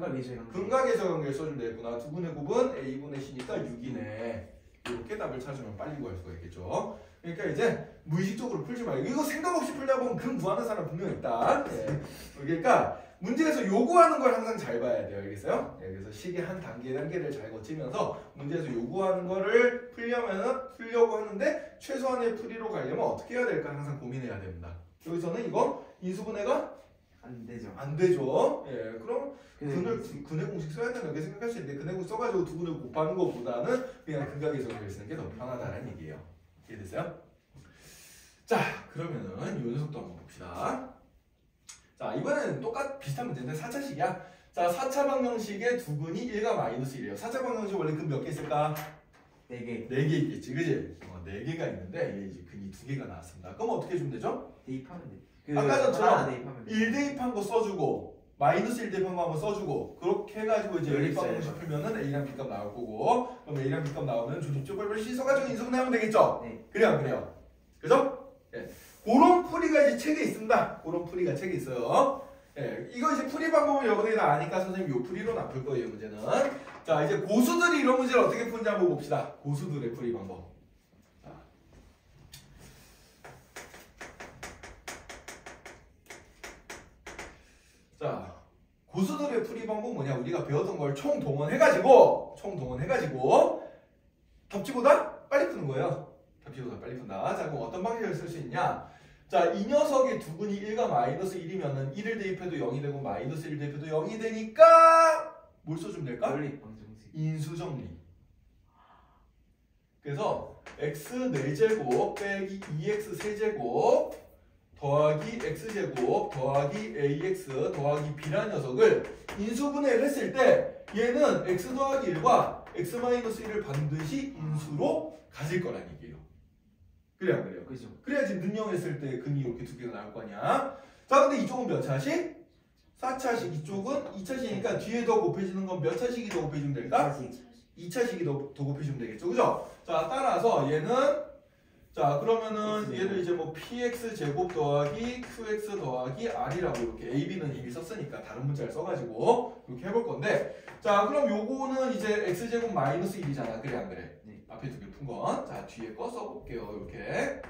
근각계절 관계를 써주면 되겠구나. 두 근의 곱은 a분의 c니까 6이네. 이렇게 답을 찾으면 빨리 구할 수가 있겠죠. 그러니까 이제 무의식적으로 풀지 말고 이거 생각 없이 풀다 보면 근 구하는 사람 분명 있다. 네. 그러니까 문제에서 요구하는 걸 항상 잘 봐야 돼요. 알겠어요? 네, 그래서 식의 한 단계를 잘 거치면서 문제에서 요구하는 거를 풀려고 하는데 최소한의 풀이로 가려면 어떻게 해야 될까 항상 고민해야 됩니다. 여기서는 이거 인수분해가 안 되죠. 예, 그럼 근의 공식 써야 된다 이렇게 생각할 수 있는데 근의 공식 써가지고 두 근을 곱하는 것보다는 그냥 근각계절을 쓰는 게 더 편하다는 얘기예요. 이해됐어요? 자, 그러면은 이 녀석도 한번 봅시다. 자, 이번에는 비슷한 문제인데 4차식이야. 자, 4차 방정식의 두 근이 1과 마이너스 1이에요. 4차 방정식 원래 근 몇 개 있을까? 4개. 4개 있겠지, 그지? 4개가 있는데 얘 이제 근이 2개가 나왔습니다. 그럼 어떻게 해주면 되죠? 대입하면 돼. 아까 전처럼 1 대입한 거 써주고 마이너스 1 대입한 거 한번 써주고 그렇게 해가지고 이제 연립 방정식 풀면은 A랑 B값 나올 거고 그럼 A랑 B값 나오면 조립제법을 씻어가지고 인수분해하면 되겠죠? 네. 그래요, 안 그래요? 그죠? 예. 그런 풀이가 이제 책에 있습니다. 그런 풀이가 책에 있어요. 예. 이거 이제 풀이 방법을 여러분들이 다 아니까 선생님 요 풀이로 안 풀 거예요, 문제는. 자, 이제 고수들이 이런 문제를 어떻게 푸는지 한번 봅시다. 고수들의 풀이 방법. 자, 고수들의 풀이 방법 뭐냐? 우리가 배웠던 걸 총동원해가지고 덮지보다 빨리 푸는 거예요. 덮지보다 빨리 푼다. 자, 그럼 어떤 방식을 쓸 수 있냐? 자, 이 녀석의 두 근이 1과 마이너스 1이면은 1을 대입해도 0이 되고 마이너스 1을 대입해도 0이 되니까 뭘 써주면 될까? 연립 방정식. 인수정리. 그래서 x 4제곱 빼기 2x 세제곱 더하기 x제곱 더하기 ax 더하기 b라는 녀석을 인수분해를 했을 때 얘는 x 더하기 1과 x 마이너스 1을 반드시 인수로 가질 거란 얘기예요. 그래 안 그래요? 그죠. 그래야지 능형했을 때 근이 이렇게 두 개가 나올 거 아니야. 자, 근데 이쪽은 몇 차식? 4차식. 이쪽은 2차식이니까 뒤에 더 곱해지는 건 몇 차식이 더 곱해주면 될까? 2차식이 더 곱해주면 되겠죠. 그죠? 자, 따라서 얘는 자, 그러면은 얘를 이제 뭐 px 제곱 더하기 qx 더하기 r이라고 이렇게 a, b는 이미 썼으니까 다른 문자를 써가지고 이렇게 해볼 건데 자, 그럼 요거는 이제 x제곱 마이너스 1이잖아. 그래 안 그래? 네. 앞에 두 개 푼 건. 자, 뒤에 거 써볼게요. 이렇게.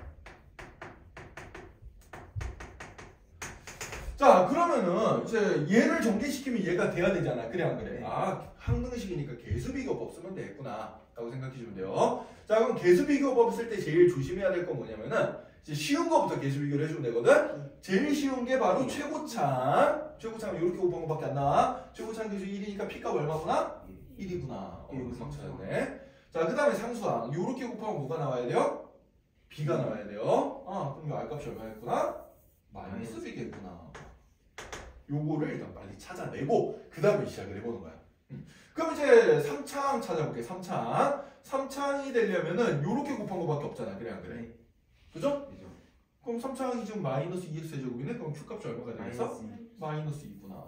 자, 그러면은 이제 얘를 전개시키면 얘가 돼야 되잖아. 그래 안 그래? 네. 아, 항등식이니까 계수비교법 쓰면 되겠구나 라고 생각해주면 돼요. 자, 그럼 계수비교법 쓸 때 제일 조심해야 될 건 뭐냐면은 이제 쉬운 거부터 계수 비교를 해주면 되거든. 제일 쉬운 게 바로 최고창. 최고창은 이렇게 곱한 거밖에 안 나와. 최고창 계수 1이니까 P값 얼마구나? 1이구나. 금방 찾았네. 자, 그 다음에 상수항. 요렇게 곱하면 뭐가 나와야 돼요? B가 나와야 돼요. 아, 그럼 이 R값이 얼마였구나? 마이너스 B겠구나. 요거를 일단 빨리 찾아내고 그 다음에 시작을 해보는 거야. 그럼 이제 3창 찾아볼게. 3창. 3창이 되려면은 요렇게 곱한 거밖에 없잖아. 그래 안 그래? 네. 그죠? 그럼 3창이 지금 마이너스 2x제곱이네? 그럼 Q값이 얼마가 되겠어? 마이너스 마이너스 2구나.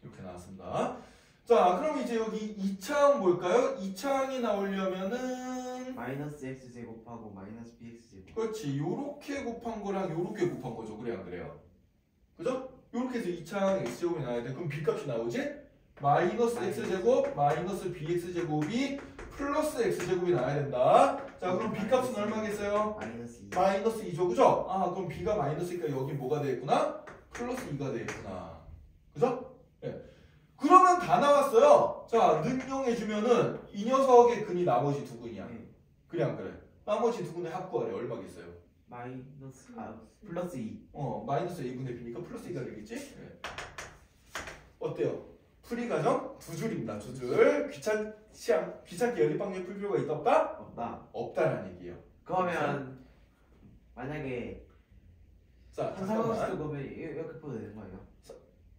이렇게 나왔습니다. 자, 그럼 이제 여기 2창 뭘까요? 2창이 나오려면은 마이너스 x 제곱하고 마이너스 bx 제곱. 그렇지. 요렇게 곱한 거랑 요렇게 곱한 거죠. 그래 안 그래요? 그죠? 요렇게 해서 2창 x제곱이 나와야 돼. 그럼 b값이 나오지? 마이너스 x제곱 마이너스 bx제곱이 플러스 x제곱이 나와야 된다. 자, 그럼 b값은 얼마겠어요? 마이너스 2. 마이너스 2죠. 그죠? 아, 그럼 b가 마이너스니까 여기 뭐가 되겠구나? 플러스 2가 되겠구나. 그죠? 네. 그러면 다 나왔어요. 자, 능용해주면은 이 녀석의 근이 나머지 두 근이야. 그래 안 그래? 나머지 두 근의 합구하래. 얼마겠어요? 마이너스 플러스 2. 마이너스 a분의 b니까 플러스 2가 되겠지? 네. 어때요? 풀이 과정 두 줄입니다. 두 줄. 귀찮게 연립방정식 풀 필요가 있다 없다? 없다. 없다라는 얘기예요. 그러면 만약에 자, 상상방식 잠깐만. 그러면 이렇게 풀어도 되는 거예요?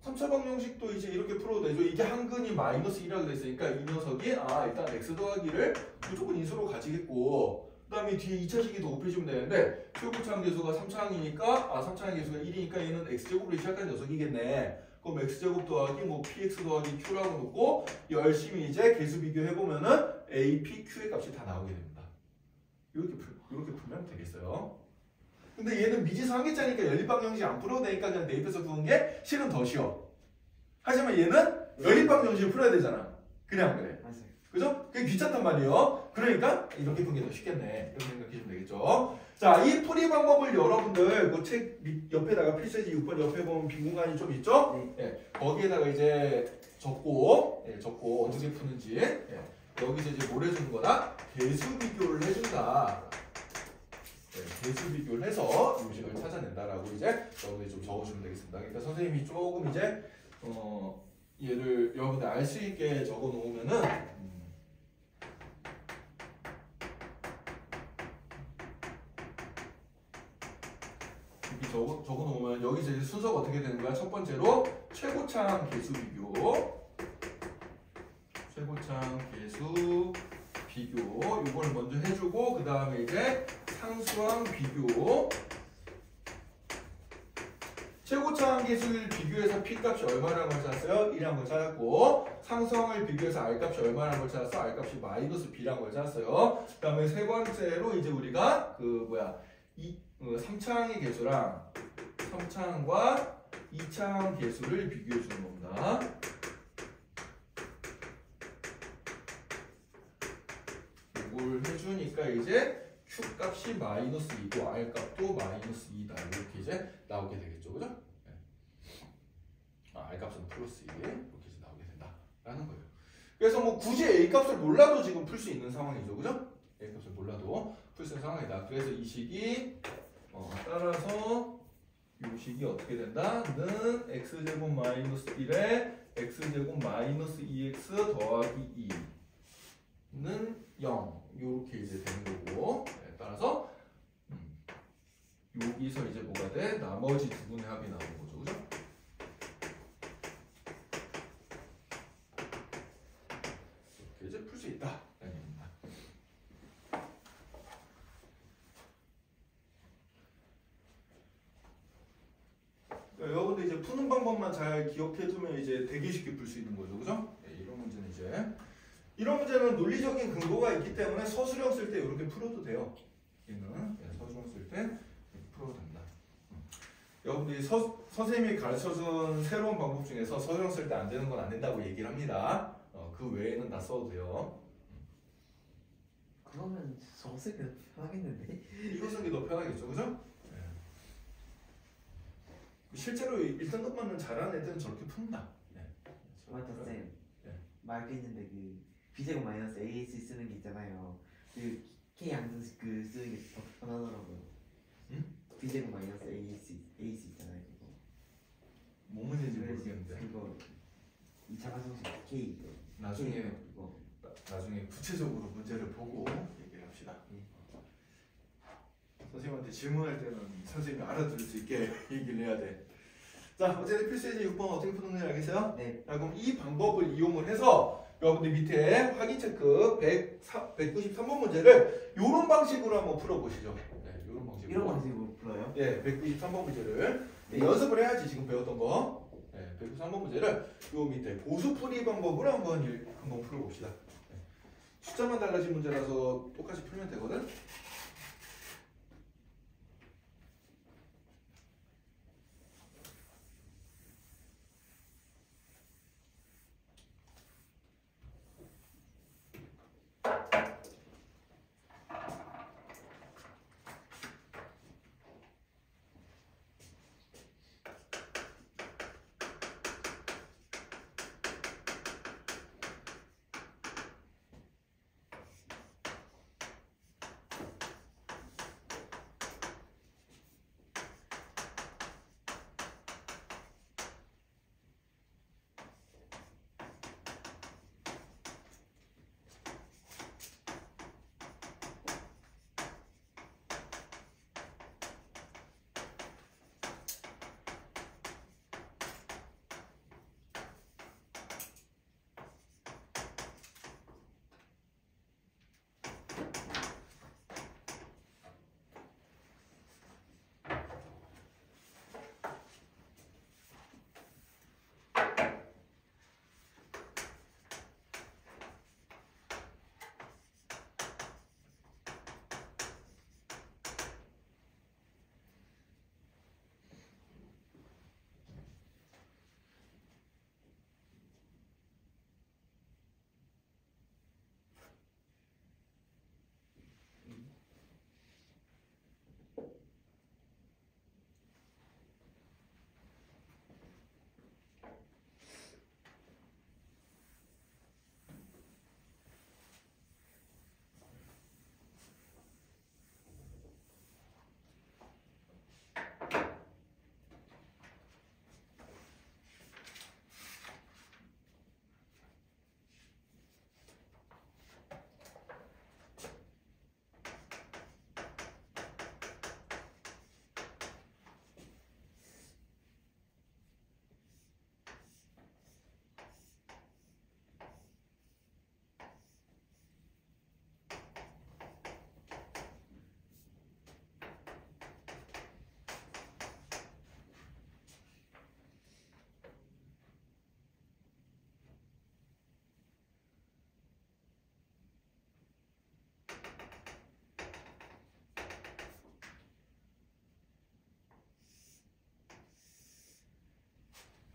3차 방정식도 이제 이렇게 풀어도 되죠. 이게 한 근이 마이너스 1이라고 그랬으니까 이 녀석이 일단 x 더하기를 무조건 인수로 가지겠고 그 다음에 뒤에 2차식이 더 곱해주면 되는데 최고차항 계수가 3차항이니까 3차항 계수가 1이니까 얘는 x제곱으로 시작한 녀석이겠네. 그럼 x제곱 더하기 뭐 px 더하기 q라고 놓고 열심히 이제 계수 비교해보면은 a, p, q의 값이 다 나오게 됩니다. 이렇게 풀면 되겠어요. 근데 얘는 미지수 한 개짜리니까 연립방정식 안 풀어도 되니까 그냥 대입해서 푸는 게 실은 더 쉬워. 하지만 얘는 연립방정식을 풀어야 되잖아. 그래 안 그래? 맞아요. 그죠? 그게 귀찮단 말이에요. 그러니까 이렇게 푸는 게 더 쉽겠네. 이렇게 생각하시면 되겠죠. 자, 이 풀이 방법을 여러분들 그 책 옆에다가 필수지 6번 옆에 보면 빈 공간이 좀 있죠? 예, 거기에다가 이제 적고 어떻게 푸는지 여기서 이제 뭘 해주는 거다? 계수 비교를 해준다. 계수 비교를 해서 요식을 찾아낸다라고 이제 여러분들이 좀 적어주면 되겠습니다. 그러니까 선생님이 조금 이제 얘를 여러분들 알 수 있게 적어 놓으면은 이렇게 적어 놓으면 여기서 이제 순서가 어떻게 되는 거야? 첫 번째로 최고창 계수 비교, 최고창 계수 비교 이걸 먼저 해주고 그 다음에 이제 상수항 비교. 최고차항 계수를 비교해서 P값이 얼마라는 걸 찾았어요? 1이라는 걸 찾았고 상수항을 비교해서 R값이 얼마라는 걸 찾았어? R값이 마이너스 B라는 걸 찾았어요. 그 다음에 세 번째로 이제 우리가 3차항의 계수랑 3차항과 2차항 계수를 비교해 주는 겁니다. 이걸 해주니까 이제 Q값이 마이너스 2고 R값도 마이너스 2다. 이렇게 이제 나오게 되겠죠. 그죠? 네. R값은 플러스 2 이렇게 이제 나오게 된다라는 거예요. 그래서 뭐 굳이 A값을 몰라도 지금 풀 수 있는 상황이죠. 그죠? A값을 몰라도 풀 수 있는 상황이다. 그래서 이 식이 따라서 이 식이 어떻게 된다는 x제곱 마이너스 1에 x제곱 마이너스 2x 더하기 2는 0 이렇게 이제 되는 거고 따라서 여기서 이제 뭐가 돼? 나머지 두 분의 합이 나오는 거죠. 그죠? 이렇게 이제 풀 수 있다. 라는 얘기입니다. 그러니까 여러분들 이제 푸는 방법만 잘 기억해두면 이제 되게 쉽게 풀 수 있는 거죠. 그죠? 네, 이런 문제는 이런 문제는 논리적인 근거가 있기 때문에 서술형 쓸 때 이렇게 풀어도 돼요. 얘는 서술형 쓸 때 풀어도 된다. 여러분들이 선생님이 가르쳐준 새로운 방법 중에서 서술형 쓸 때 안 되는 건 안 된다고 얘기를 합니다. 그 외에는 다 써도 돼요. 그러면 저거 쓰기 더 편하겠는데? 이거 쓰기 더 편하겠죠, 그죠? 네. 실제로 1등급 맞는 잘하는 애들은 저렇게 푼다. 네. 맞다 쌤. 네. 말했는데 그 b제곱 마이너스 ax 쓰는 게 있잖아요. 그 K 양승식 그 쓰는 게 더 편하더라고요. 응? B제곱 마이너스 AC 있잖아요. 그거. 뭔 문제인지 모르겠는데 그거 2차 방정식 K 나중에 그거. 나중에 구체적으로 문제를 보고 얘기를 합시다. 선생님한테 질문할 때는 선생님이 알아들을 수 있게 얘기를 해야 돼. 자, 어쨌든 필수예제 6번 어떻게 푸는 건지 알겠어요? 네. 자, 그럼 이 방법을 이용을 해서 여러분들 밑에 확인 체크 193번 문제를 이런 방식으로 한번 풀어보시죠. 네, 이런 방식으로. 이런 방식으로 풀어요? 네, 193번 문제를 네. 연습을 해야지 지금 배웠던 거. 네, 193번 문제를 요 밑에 보수풀이 방법으로 한번 풀어봅시다. 네. 숫자만 달라진 문제라서 똑같이 풀면 되거든.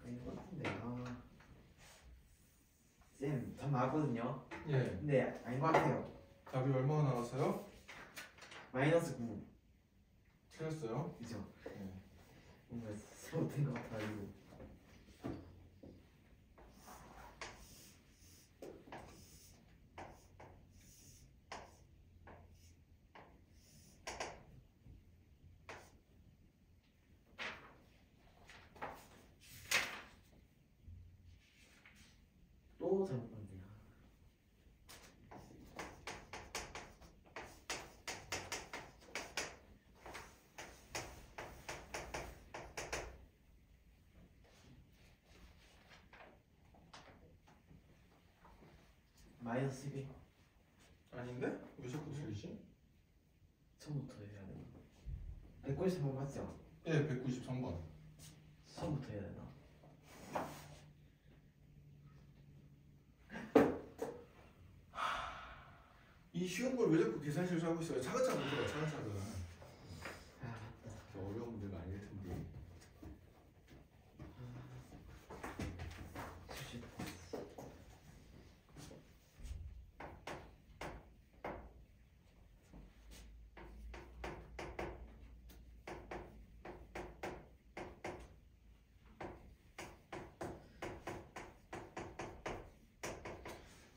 아닌 것 같은데. 쌤, 답 나왔거든요. 예. 근데 아닌 것 같아요. 답이 얼마나 나왔어요? 마이너스 9. 틀렸어요. 그죠? 뭔가 잘못된 것 같아가지고. 또 잘못 봤네요. 마이너스 12. 아닌데? 왜 자꾸 틀리지? 처음부터 해야 되나? 193번 맞죠? 예, 193번. 처음부터 해야 되나? 이 쉬운 걸 왜 자꾸 계산 실수하고 있어요? 차근차근 풀어, 차근차근. 아 맞다. 저 어려운 문제가 아닐 텐데. 슛.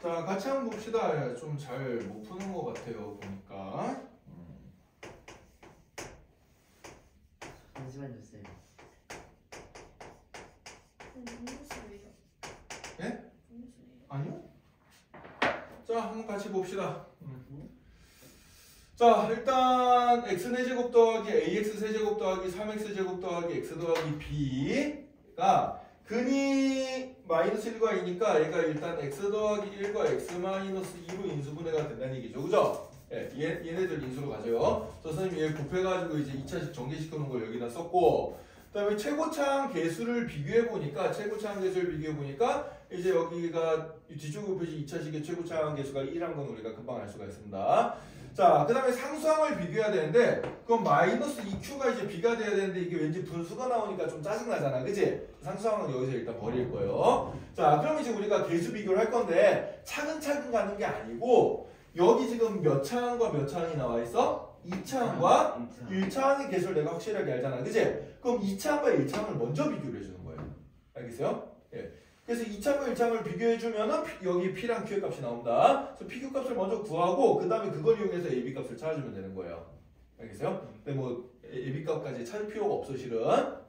자, 같이 한번 봅시다. 좀 잘 못 푸는 것 같아요, 보니까. 잠시만요, 쌤. 예? 아니요? 자, 한번 같이 봅시다. 자, 일단 x제곱 더하기 ax 세제곱 더하기 3x제곱 더하기 x 더하기 b가 근이 마이너스 1과 2니까 얘가 일단 x 더하기 1과 x 마이너스 2로 인수분해가 된다는 얘기죠. 그죠? 예, 얘네들 인수로 가져요. 저 선생님이 얘 곱해가지고 이제 2차식 전개시켜 놓은 걸 여기다 썼고, 그 다음에 최고차항 개수를 비교해 보니까, 최고차항 개수를 비교해 보니까, 이제 여기가 뒤쪽 표시 2차식의 최고차항 개수가 1한 건 우리가 금방 알 수가 있습니다. 자, 그 다음에 상수항을 비교해야 되는데, 그럼 마이너스 2q가 이제 b가 돼야 되는데, 이게 왠지 분수가 나오니까 좀 짜증나잖아. 그치? 상수항은 여기서 일단 버릴 거예요. 자, 그럼 이제 우리가 개수 비교를 할 건데, 차근차근 가는 게 아니고, 여기 지금 몇 차항과 몇 차항이 나와 있어? 2차항과 1차항의 개수를 내가 확실하게 알잖아. 그치? 그럼 2차항과 1차항을 먼저 비교를 해주는 거예요. 알겠어요? 예. 그래서 2차항과 1차항을 비교해주면은 여기 P랑 Q의 값이 나온다. 그래서 PQ 값을 먼저 구하고 그 다음에 그걸 이용해서 AB 값을 찾아주면 되는 거예요. 알겠어요? 근데 뭐 AB 값까지 찾을 필요가 없어 실은.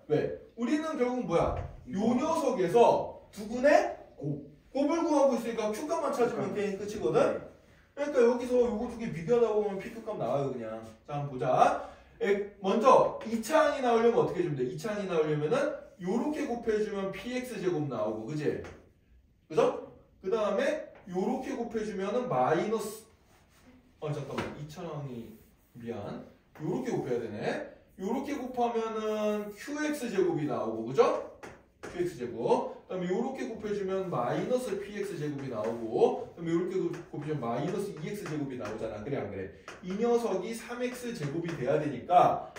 왜? 우리는 결국 뭐야? 요 녀석에서 두근의 곱을 구하고 있으니까 Q 값만 찾으면 게임 끝이거든? 그러니까 여기서 요거 두 개 비교하다 보면 PQ 값 나와요 그냥. 자 한번 보자. 먼저 2차항이 나오려면 어떻게 해주면 돼? 2차항이 나오려면은 요렇게 곱해주면 px제곱 나오고, 그지? 그죠? 그 다음에 요렇게 곱해주면은 마이너스, 잠깐만, 2차항이, 미안. 요렇게 곱해야 되네. 요렇게 곱하면은 qx제곱이 나오고, 그죠? qx제곱. 그 다음에 요렇게 곱해주면 마이너스 px제곱이 나오고, 그 다음에 요렇게 곱해주면 마이너스 2x제곱이 나오잖아. 그래, 안 그래? 이 녀석이 3x제곱이 돼야 되니까,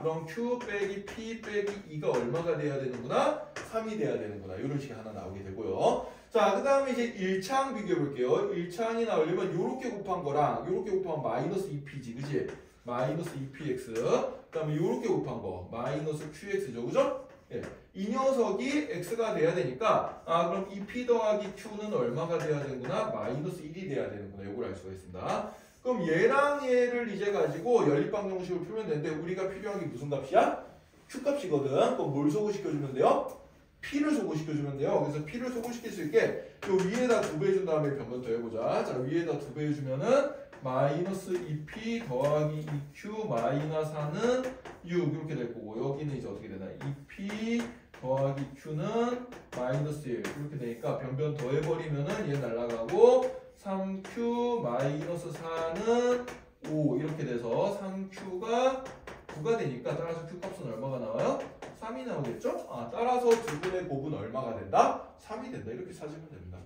그럼 q 빼기 p 빼기 2가 얼마가 돼야 되는구나? 3이 돼야 되는구나. 이런 식이 하나 나오게 되고요. 자, 그 다음에 이제 1차항 비교해 볼게요. 1차항이 나오려면 요렇게 곱한 거랑 요렇게 곱하면 마이너스 2p지, 그지? 마이너스 2px. 그 다음에 요렇게 곱한 거, 마이너스 qx죠, 그죠? 예. 이 녀석이 x가 돼야 되니까 그럼 2p 더하기 q는 얼마가 돼야 되는구나? 마이너스 1이 돼야 되는구나. 요걸 알 수가 있습니다. 그럼 얘랑 얘를 이제 가지고 연립방정식으로 풀면 되는데 우리가 필요한 게 무슨 값이야? q 값이거든. 그럼 뭘 소구시켜주면 돼요? p를 소구시켜주면 돼요. 그래서 p를 소구시킬 수 있게 요 위에다 2배 해준 다음에 변경 더 해보자. 자, 위에다 2배 해주면은 마이너스 2p 더하기 2q 마이너스 4는 6 이렇게 될 거고, 여기는 이제 어떻게 되나? 2p 더하기 q는 마이너스 1 이렇게 되니까 변변 더해버리면은 얘 날라가고 3q 마이너스 4는 5 이렇게 돼서 3q가 9가 되니까 따라서 q 값은 얼마가 나와요? 3이 나오겠죠? 따라서 두분의 곱은 얼마가 된다? 3이 된다. 이렇게 찾으면 됩니다.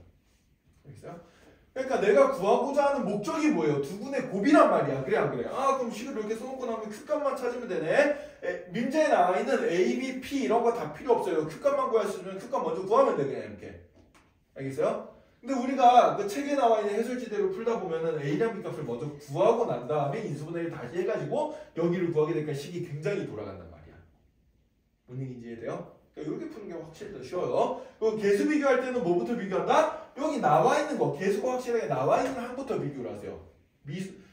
알겠어요? 그러니까 내가 구하고자 하는 목적이 뭐예요? 두분의 곱이란 말이야. 그래 안 그래? 그럼 식을 이렇게 써놓고 나면 Q값만 찾으면 되네. 문제에 나와 있는 A, B, P 이런 거 다 필요 없어요. Q값만 구할 수 있으면 Q값 먼저 구하면 돼. 그냥 이렇게. 알겠어요? 근데 우리가 그 책에 나와 있는 해설지대로 풀다 보면은 A랑 B 값을 먼저 구하고 난 다음에 인수분해를 다시 해가지고 여기를 구하게 되니까 식이 굉장히 돌아간단 말이야. 뭔 얘기인지 이해돼요? 그러니까 이렇게 푸는 게 확실히 더 쉬워요. 그리고 개수 비교할 때는 뭐부터 비교한다? 여기 나와 있는 거, 개수가 확실하게 나와 있는 항부터 비교를 하세요.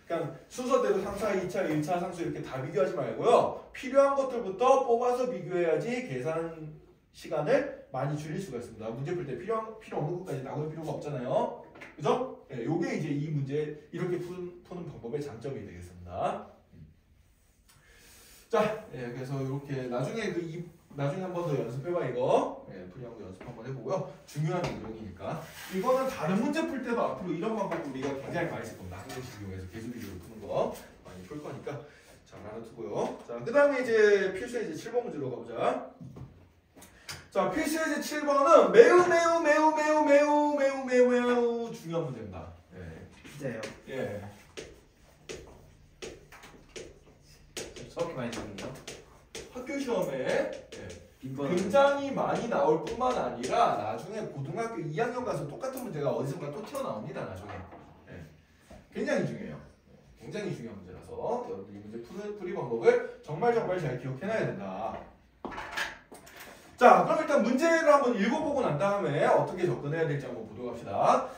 그냥 순서대로 3차, 2차, 1차 상수 이렇게 다 비교하지 말고요. 필요한 것들부터 뽑아서 비교해야지 계산 시간을 많이 줄일 수가 있습니다. 문제 풀 때 필요 없는 것까지 나올 필요가 없잖아요. 그죠? 네, 요게 이제 이 문제 이렇게 푸는 방법의 장점이 되겠습니다. 자, 그래서 이렇게 나중에 한 번 더 연습해봐 이거. 풀이한 거 연습 한번 해보고요. 중요한 내용이니까. 이거는 다른 문제 풀 때도 앞으로 이런 방법 우리가 굉장히 많이 쓸 겁니다. 항공식 이용해서 개수 비교를 푸는 거 많이 풀 거니까 잘 알아두고요. 자, 그 다음에 이제 필수 이제 7번 문제로 가보자. 자, 필수 이제 7번은 매우 중요한 문제입니다. 진짜요? 예. 수업이 많이 나오네요. 학교 시험에 굉장히 많이 나올 뿐만 아니라 나중에 고등학교 2학년 가서 똑같은 문제가 어디선가 또 튀어나옵니다. 나중에. 굉장히 중요해요. 굉장히 중요한 문제라서 여러분 이 문제 풀이 방법을 정말 잘 기억해놔야 된다. 자, 그럼 일단 문제를 한번 읽어보고 난 다음에 어떻게 접근해야 될지 한번 보도록 합시다.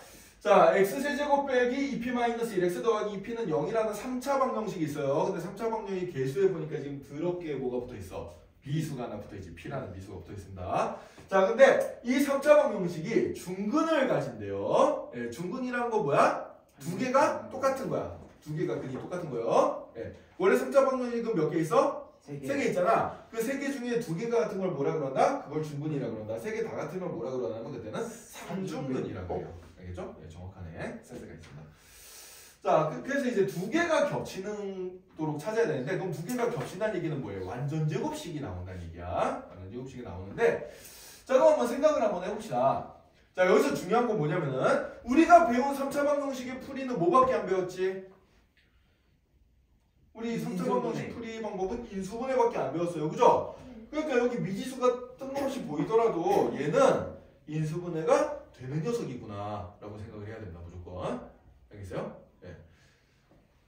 자, x제곱 빼기 2p-1 x 더하기 2p는 0이라는 3차 방정식이 있어요. 근데 3차 방정식 개수에 보니까 지금 더럽게 뭐가 붙어 있어? 미수가 하나 붙어 있지. p라는 미수가 붙어 있습니다. 자, 근데 이 3차 방정식이 중근을 가진대요. 예, 중근이라는 거 뭐야? 두 개가 똑같은 거야. 두 개가 근이 똑같은 거예요. 예. 원래 3차 방정식은 몇 개 있어? 세 개 있잖아. 그 세 개 중에 두 개가 같은 걸 뭐라 그런다? 그걸 중근이라 그런다. 세 개 다 같으면 뭐라 그러냐면 그때는 삼중근이라고 해요. 알겠죠? 네, 정확하네. 센스가 있습니다. 자, 그래서 이제 두 개가 겹치도록 찾아야 되는데, 그럼 두 개가 겹친다는 얘기는 뭐예요? 완전 제곱식이 나온다는 얘기야. 완전 제곱식이 나오는데, 자, 그럼 한번 생각을 한번 해봅시다. 자, 여기서 중요한 건 뭐냐면은, 우리가 배운 3차 방정식의 풀이는 뭐밖에 안 배웠지? 우리 3차 방정식 풀이 방법은 인수분해밖에 안 배웠어요. 그죠? 그러니까 여기 미지수가 뜬금없이 보이더라도 얘는 인수분해가 되는 녀석이구나 라고 생각을 해야 된다. 무조건. 알겠어요? 네.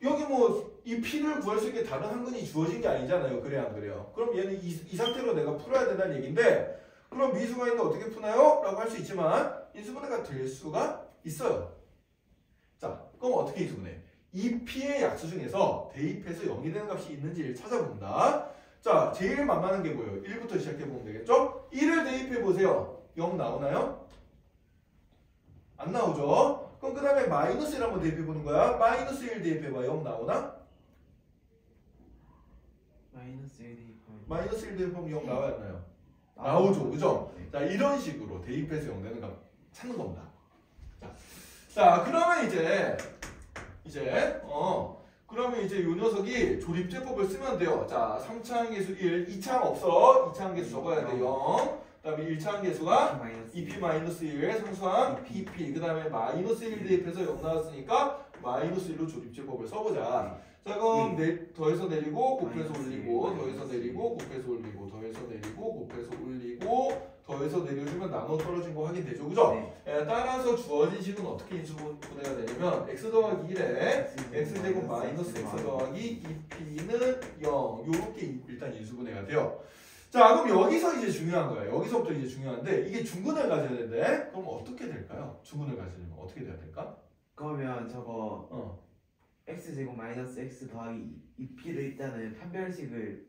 여기 뭐 이 p를 구할 수 있게 다른 한근이 주어진 게 아니잖아요. 그래야 안 그래요? 그럼 얘는 이 상태로 내가 풀어야 된다는 얘기인데, 그럼 미수가 있는데 어떻게 푸나요? 라고 할 수 있지만 인수분해가 될 수가 있어요. 자, 그럼 어떻게 인수분해? 이 p의 약수 중에서 대입해서 0이 되는 값이 있는지를 찾아본다. 자, 제일 만만한 게 뭐예요? 1부터 시작해보면 되겠죠? 1을 대입해보세요. 0 나오나요? 안 나오죠? 그럼 그 다음에 마이너스 1 한번 대입해보는 거야. 마이너스 1 대입해봐. 0 나오나? 마이너스 1 대입하면 마이너스 1 대입하면 0 나와야 하나요? 나오죠. 그죠? 자, 이런 식으로 대입해서 0 되는 값 찾는 겁니다. 자, 그러면 그러면 이제 요 녀석이 조립제법을 쓰면 돼요. 자, 3차항 계수 1, 2차항 없어. 2차항 계수 적어야 돼. 0. 그 다음에 1차항 계수가 2p-1 상수항 2p. 그 다음에 마이너스 1 대입해서 0 나왔으니까 마이너스 1로 조립제법을 써보자. 자, 그럼 더해서 내리고 곱해서 올리고 더해서 내리고 곱해서 올리고 더해서 내리고 곱해서 올리고 더해서 내려주면 나눠 떨어진 거 확인되죠? 그죠? 네. 따라서 주어진 식은 어떻게 인수분해가 되냐면 x 더하기 1에 x제곱 마이너스 x 더하기 2p는 0 요렇게 일단 인수분해가 돼요. 자, 그럼 여기서 이제 중요한 거예요. 여기서부터 이제 중요한데 이게 중근을 가져야 되는데 그럼 어떻게 될까요? 중근을 가지려면 어떻게 돼야 될까? 그러면 저거 x제곱 마이너스 x 더하기 2p를 일단은 판별식을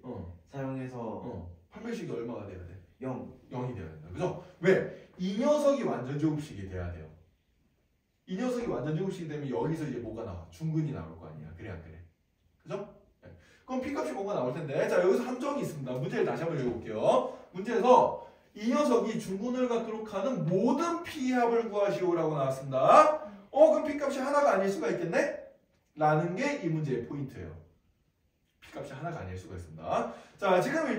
사용해서 판별식이 얼마가 돼야 돼? 0이 돼야 된다. 그죠? 왜? 이 녀석이 완전 제곱식이 돼야 돼요. 이 녀석이 완전 제곱식이 되면 여기서 이제 뭐가 나와? 중근이 나올 거 아니야. 그래 안 그래? 그죠? 네. 그럼 p값이 뭐가 나올 텐데, 자, 여기서 함정이 있습니다. 문제를 다시 한번 읽어볼게요. 문제에서 이 녀석이 중근을 갖도록 하는 모든 p합을 구하시오라고 나왔습니다. 그럼 p값이 하나가 아닐 수가 있겠네? 라는 게 이 문제의 포인트예요. p값이 하나가 아닐 수가 있습니다. 자, 지금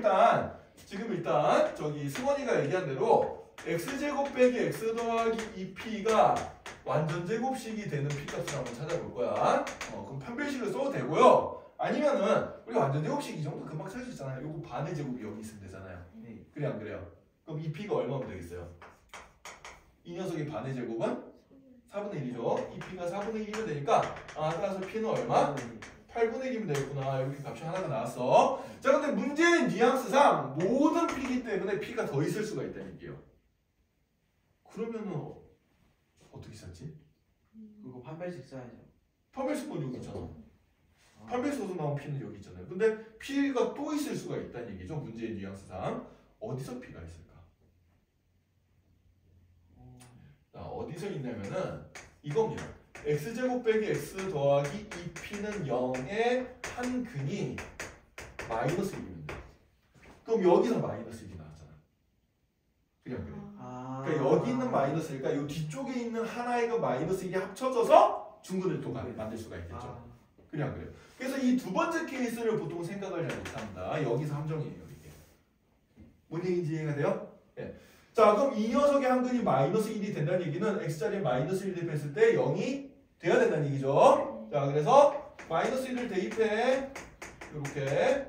일단 저기 승원이가 얘기한 대로 x제곱 빼기 x 더하기 2p가 완전 제곱식이 되는 p값을 한번 찾아볼 거야. 그럼 판별식을 써도 되고요. 아니면은 우리 완전 제곱식 이 정도 금방 찾을 수 있잖아요. 요거 반의 제곱이 여기 있으면 되잖아요. 네. 그래 안 그래요? 그럼 2p가 얼마면 되겠어요? 이 녀석의 반의 제곱은 4분의 1이죠. 2p가 4분의 1이면 되니까 따라서 p는 얼마? 8분의 1이면 되겠구나. 이렇게 값이 하나가 나왔어. 자, 근데 문제의 뉘앙스상 모든 p이기 때문에 p가 더 있을 수가 있다는 얘기예요. 그러면은 어떻게 찾지? 그거 판별식 써야죠. 판별식은 여기 있잖아. 판별식에서 나온 p는 여기 있잖아요. 근데 p가 또 있을 수가 있다는 얘기죠. 문제의 뉘앙스상. 어디서 p가 있을까? 자, 어디서 있냐면은 이겁니다. x제곱 빼기 x 더하기 2p는 0의 한 근이 마이너스 1입니다. 그럼 여기서 마이너스 1이 나왔잖아. 그냥 그래. 그러니까 여기 있는 마이너스 1, 그러니까 이 뒤쪽에 있는 하나의 그 마이너스 1이 합쳐져서 중근을 또 만들 수가 있겠죠. 그냥 그래요. 그래서 이 두 번째 케이스를 보통 생각을 잘 못합니다. 여기서 함정이에요. 이게. 뭔 얘기인지 이해가 돼요? 네. 자, 그럼 이 녀석의 한 근이 마이너스 1이 된다는 얘기는 x자리에 마이너스 1 대입했을 때 0이 돼야 된다는 얘기죠. 자, 그래서 마이너스 1을 대입해. 이렇게.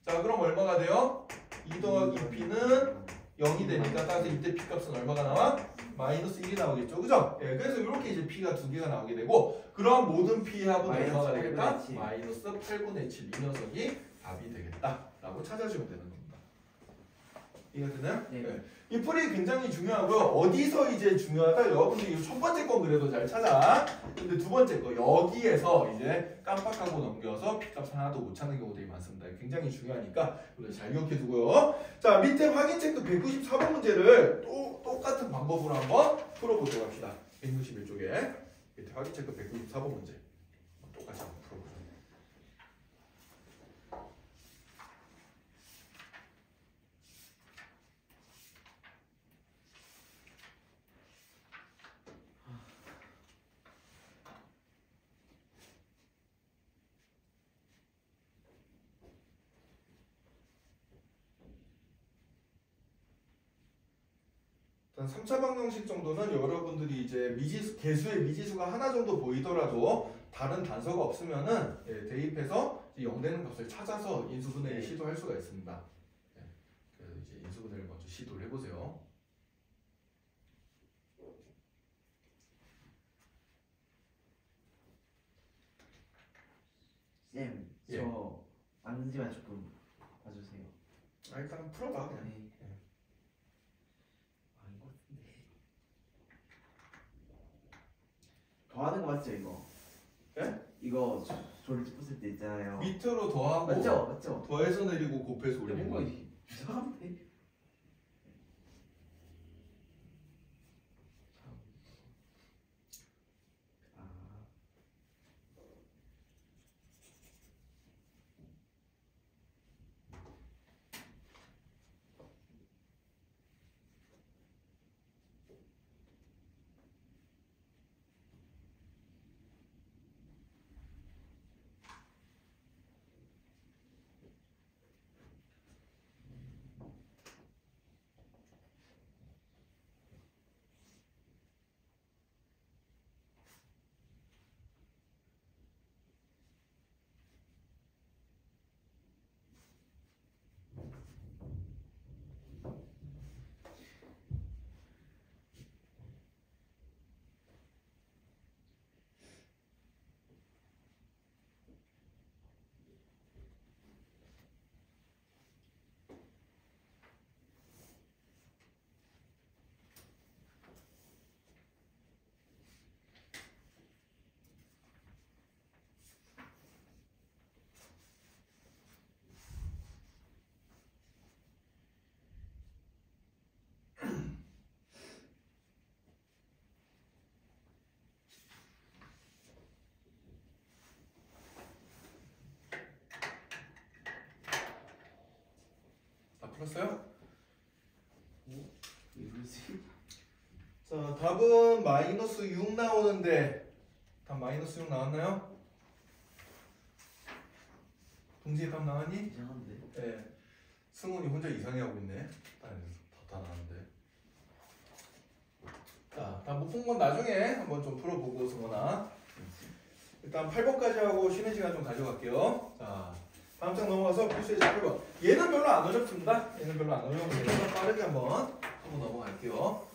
자, 그럼 얼마가 돼요? 2 더하기 2p는 0이 되니까 따라서 이때 p값은 얼마가 나와? 마이너스 1이 나오겠죠. 그죠? 예, 그래서 이렇게 이제 p가 두 개가 나오게 되고, 그럼 모든 p합은 얼마가 되겠다? 마이너스 8분의 7. 이 녀석이 답이 되겠다. 라고 찾아주면 되는 겁니다. 이해가 되나요? 네. 네. 이 풀이 굉장히 중요하고요. 어디서 이제 중요하다? 여러분들이 첫 번째 건 그래도 잘 찾아. 근데 두 번째 거 여기에서 이제 깜빡하고 넘겨서 B값 하나도 못 찾는 경우들이 많습니다. 굉장히 중요하니까 잘 기억해 두고요. 자, 밑에 확인 체크 194번 문제를 또 똑같은 방법으로 한번 풀어보도록 합시다. 161쪽에 밑에 확인 체크 194번 문제 똑같이 한번 풀어보죠. 일단 3차 방정식 정도는 여러분들이 이제 미지수, 개수의 미지수가 하나 정도 보이더라도 다른 단서가 없으면은 대입해서 0 되는 값을 찾아서 인수분해를 시도할 수가 있습니다. 그래서 이제 인수분해를 먼저 시도를 해보세요. 쌤, 저 안지만 조금 봐주세요. 일단 풀어봐 그냥. 네. 아닌 것 같은데. 더하는 거 맞죠 이거? 네? 이거 조를 짚었을 때 있잖아요. 밑으로 더하고 맞죠? 더해서 내리고 곱해서 올리는 뭔가 거. 이상한데? 풀었어요? 이루지. 자, 답은 마이너스 6 나오는데 답 마이너스 6 나왔나요? 동지의 답 나왔니? 이상한데. 네. 승훈이 혼자 이상해하고 있네. 다 나왔는데. 자, 답 못 푼 건 나중에 한번 좀 풀어보고 승훈아. 일단 8번까지 하고 쉬는 시간 좀 가져갈게요. 자, 다음 장 넘어가서 필수의 8번. 얘는 별로 안 어렵습니다. 얘는 별로 안 어려운데 빠르게 한번 넘어갈게요.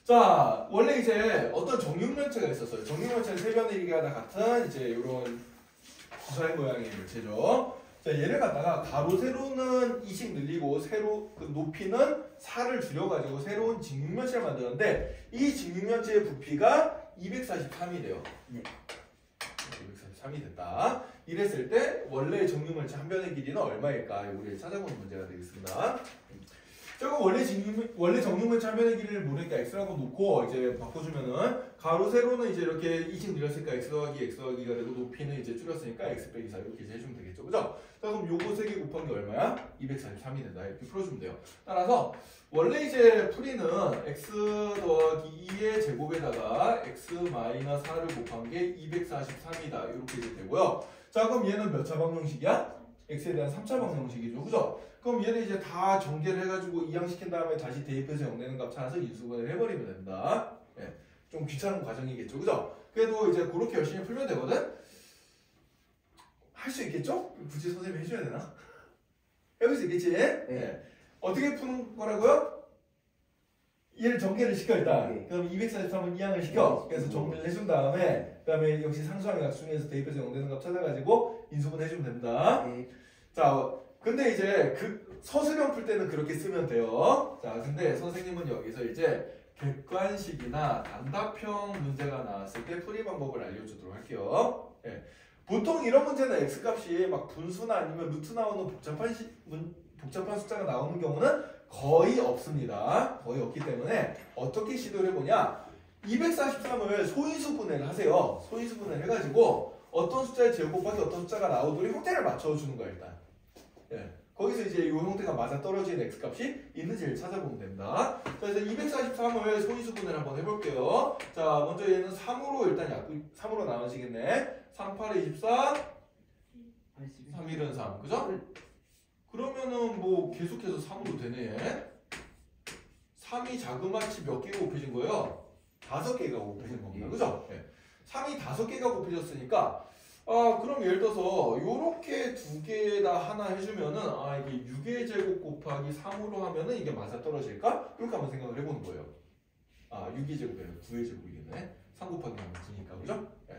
자, 원래 이제 어떤 정육면체가 있었어요. 정육면체는 세변의 다 같은 이제 이런 구사의 모양의 물체죠. 자, 얘를 갖다가 가로 세로는 2씩 늘리고 세로 그 높이는 4를 줄여가지고 새로운 직육면체를 만드는데 이 직육면체의 부피가 243이래요. 네. 243이 됐다. 이랬을 때 원래 정육면체 한 변의 길이는 얼마일까? 우리를 찾아보는 문제가 되겠습니다. 조금 원래 정육면체 한 변의 길이를 모르니까 x라고 놓고 이제 바꿔주면은 가로 세로는 이제 이렇게 2씩 늘렸으니까 x 더하기 x가 되고 높이는 이제 줄였으니까 x 빼기 4 이렇게 해주면 되겠죠, 그죠? 자, 그럼 요거 3개 곱한 게 얼마야? 243이 된다. 이렇게 풀어주면 돼요. 따라서 원래 이제 풀이는 x 더하기 2의 제곱에다가 x 마이너스 4를 곱한 게 243이다. 이렇게 이제 되고요. 자, 그럼 얘는 몇 차 방정식이야? x에 대한 3차 방정식이죠, 그죠? 그럼 얘를 이제 다 전개를 해가지고 이항시킨 다음에 다시 대입해서 0 내는 값 찾아서 인수분해를 해버리면 된다. 예, 좀 귀찮은 과정이겠죠, 그죠? 그래도 이제 그렇게 열심히 풀면 되거든? 할 수 있겠죠? 굳이 선생님이 해줘야 되나? 해볼 수 있겠지? 네. 어떻게 푸는 거라고요? 얘를 전개를 시켜 일단. 네. 그럼 243은 이항을 시켜. 그래서 정리를 해준 다음에 그 다음에 역시 상수항의 약수에서 대입해서 0 되는 값 찾아가지고 인수분해 해주면 됩니다. 네. 자, 근데 이제 그 서술형 풀 때는 그렇게 쓰면 돼요. 자, 근데 선생님은 여기서 이제 객관식이나 단답형 문제가 나왔을 때 풀이 방법을 알려주도록 할게요. 예. 보통 이런 문제는 x값이 막 분수나 아니면 루트 나오는 복잡한 숫자가 나오는 경우는 거의 없습니다. 거의 없기 때문에 어떻게 시도를 해보냐, 243을 소인수 분해를 하세요. 소인수 분해를 해가지고 어떤 숫자의 제곱 곱하기 어떤 숫자가 나오도록 형태를 맞춰주는 거야 일단. 예. 거기서 이제 이 형태가 맞아 떨어지는 x값이 있는지를 찾아보면 됩니다. 자, 그래서 243을 소인수 분해를 한번 해볼게요. 자, 먼저 얘는 3으로 일단 3으로 나눠지겠네. 3, 8에 24, 3, 1은 3, 그죠? 그러면은 뭐 계속해서 3으로 되네 얘. 3이 자그마치 몇 개가 곱해진 거예요? 5개가 곱해진 겁니다. 그죠? 네. 3이 5개가 곱해졌으니까 그럼 예를 들어서 요렇게 두 개에다 하나 해주면은 이게 6의 제곱 곱하기 3으로 하면은 이게 맞아 떨어질까? 이렇게 한번 생각을 해보는 거예요. 6의 제곱이 아니라 9의 제곱이겠네. 3 곱하기 9니까 그죠? 네.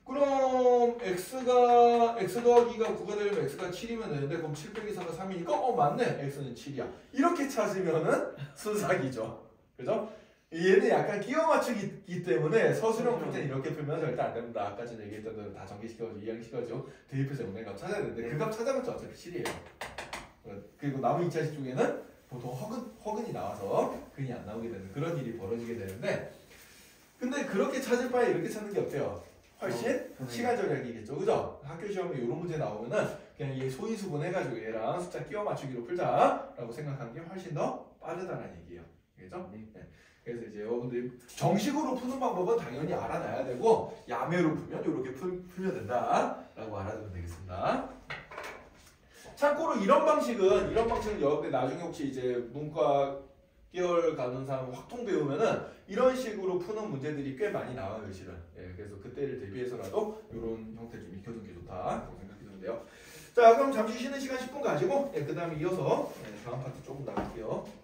그럼 x 더하기가 9가 되려면 x가 7이면 되는데 그럼 7 빼기 4가 3이니까 맞네. x는 7이야. 이렇게 찾으면은 순삭이죠. 그죠? 얘는 약간 끼워 맞추기 때문에 서술형 풀 때는 이렇게 풀면 절대 안 됩니다. 아까 전에 얘기했던 대로 다 전개시켜가지고 이항시켜가지고 대입해서 영의 값 찾아야 되는데 그 값 찾아봤자 어차피 7이에요. 그리고 남은 2차식 중에는 보통 허근이 나와서 근이 안 나오게 되는 그런 일이 벌어지게 되는데, 근데 그렇게 찾을 바에 이렇게 찾는 게 어때요? 훨씬 시간 절약이겠죠. 그죠? 학교 시험에 이런 문제 나오면은 그냥 얘 소인수분 해가지고 얘랑 숫자 끼워 맞추기로 풀자라고 생각하는 게 훨씬 더 빠르다는 얘기예요. 알겠죠? 네. 그래서 이제 여러분들이 정식으로 푸는 방법은 당연히 알아놔야 되고 야매로 풀면 이렇게 풀면 된다라고 알아두면 되겠습니다. 참고로 이런 방식은 여러분들 나중에 혹시 이제 문과 계열 가는 사람 확통 배우면은 이런 식으로 푸는 문제들이 꽤 많이 나와요, 실은. 예, 그래서 그때를 대비해서라도 이런 형태 좀 익혀두는 게 좋다고 생각이 드는데요. 자, 그럼 잠시 쉬는 시간 10분 가지고 그 다음에 이어서 다음 파트 조금 나갈게요.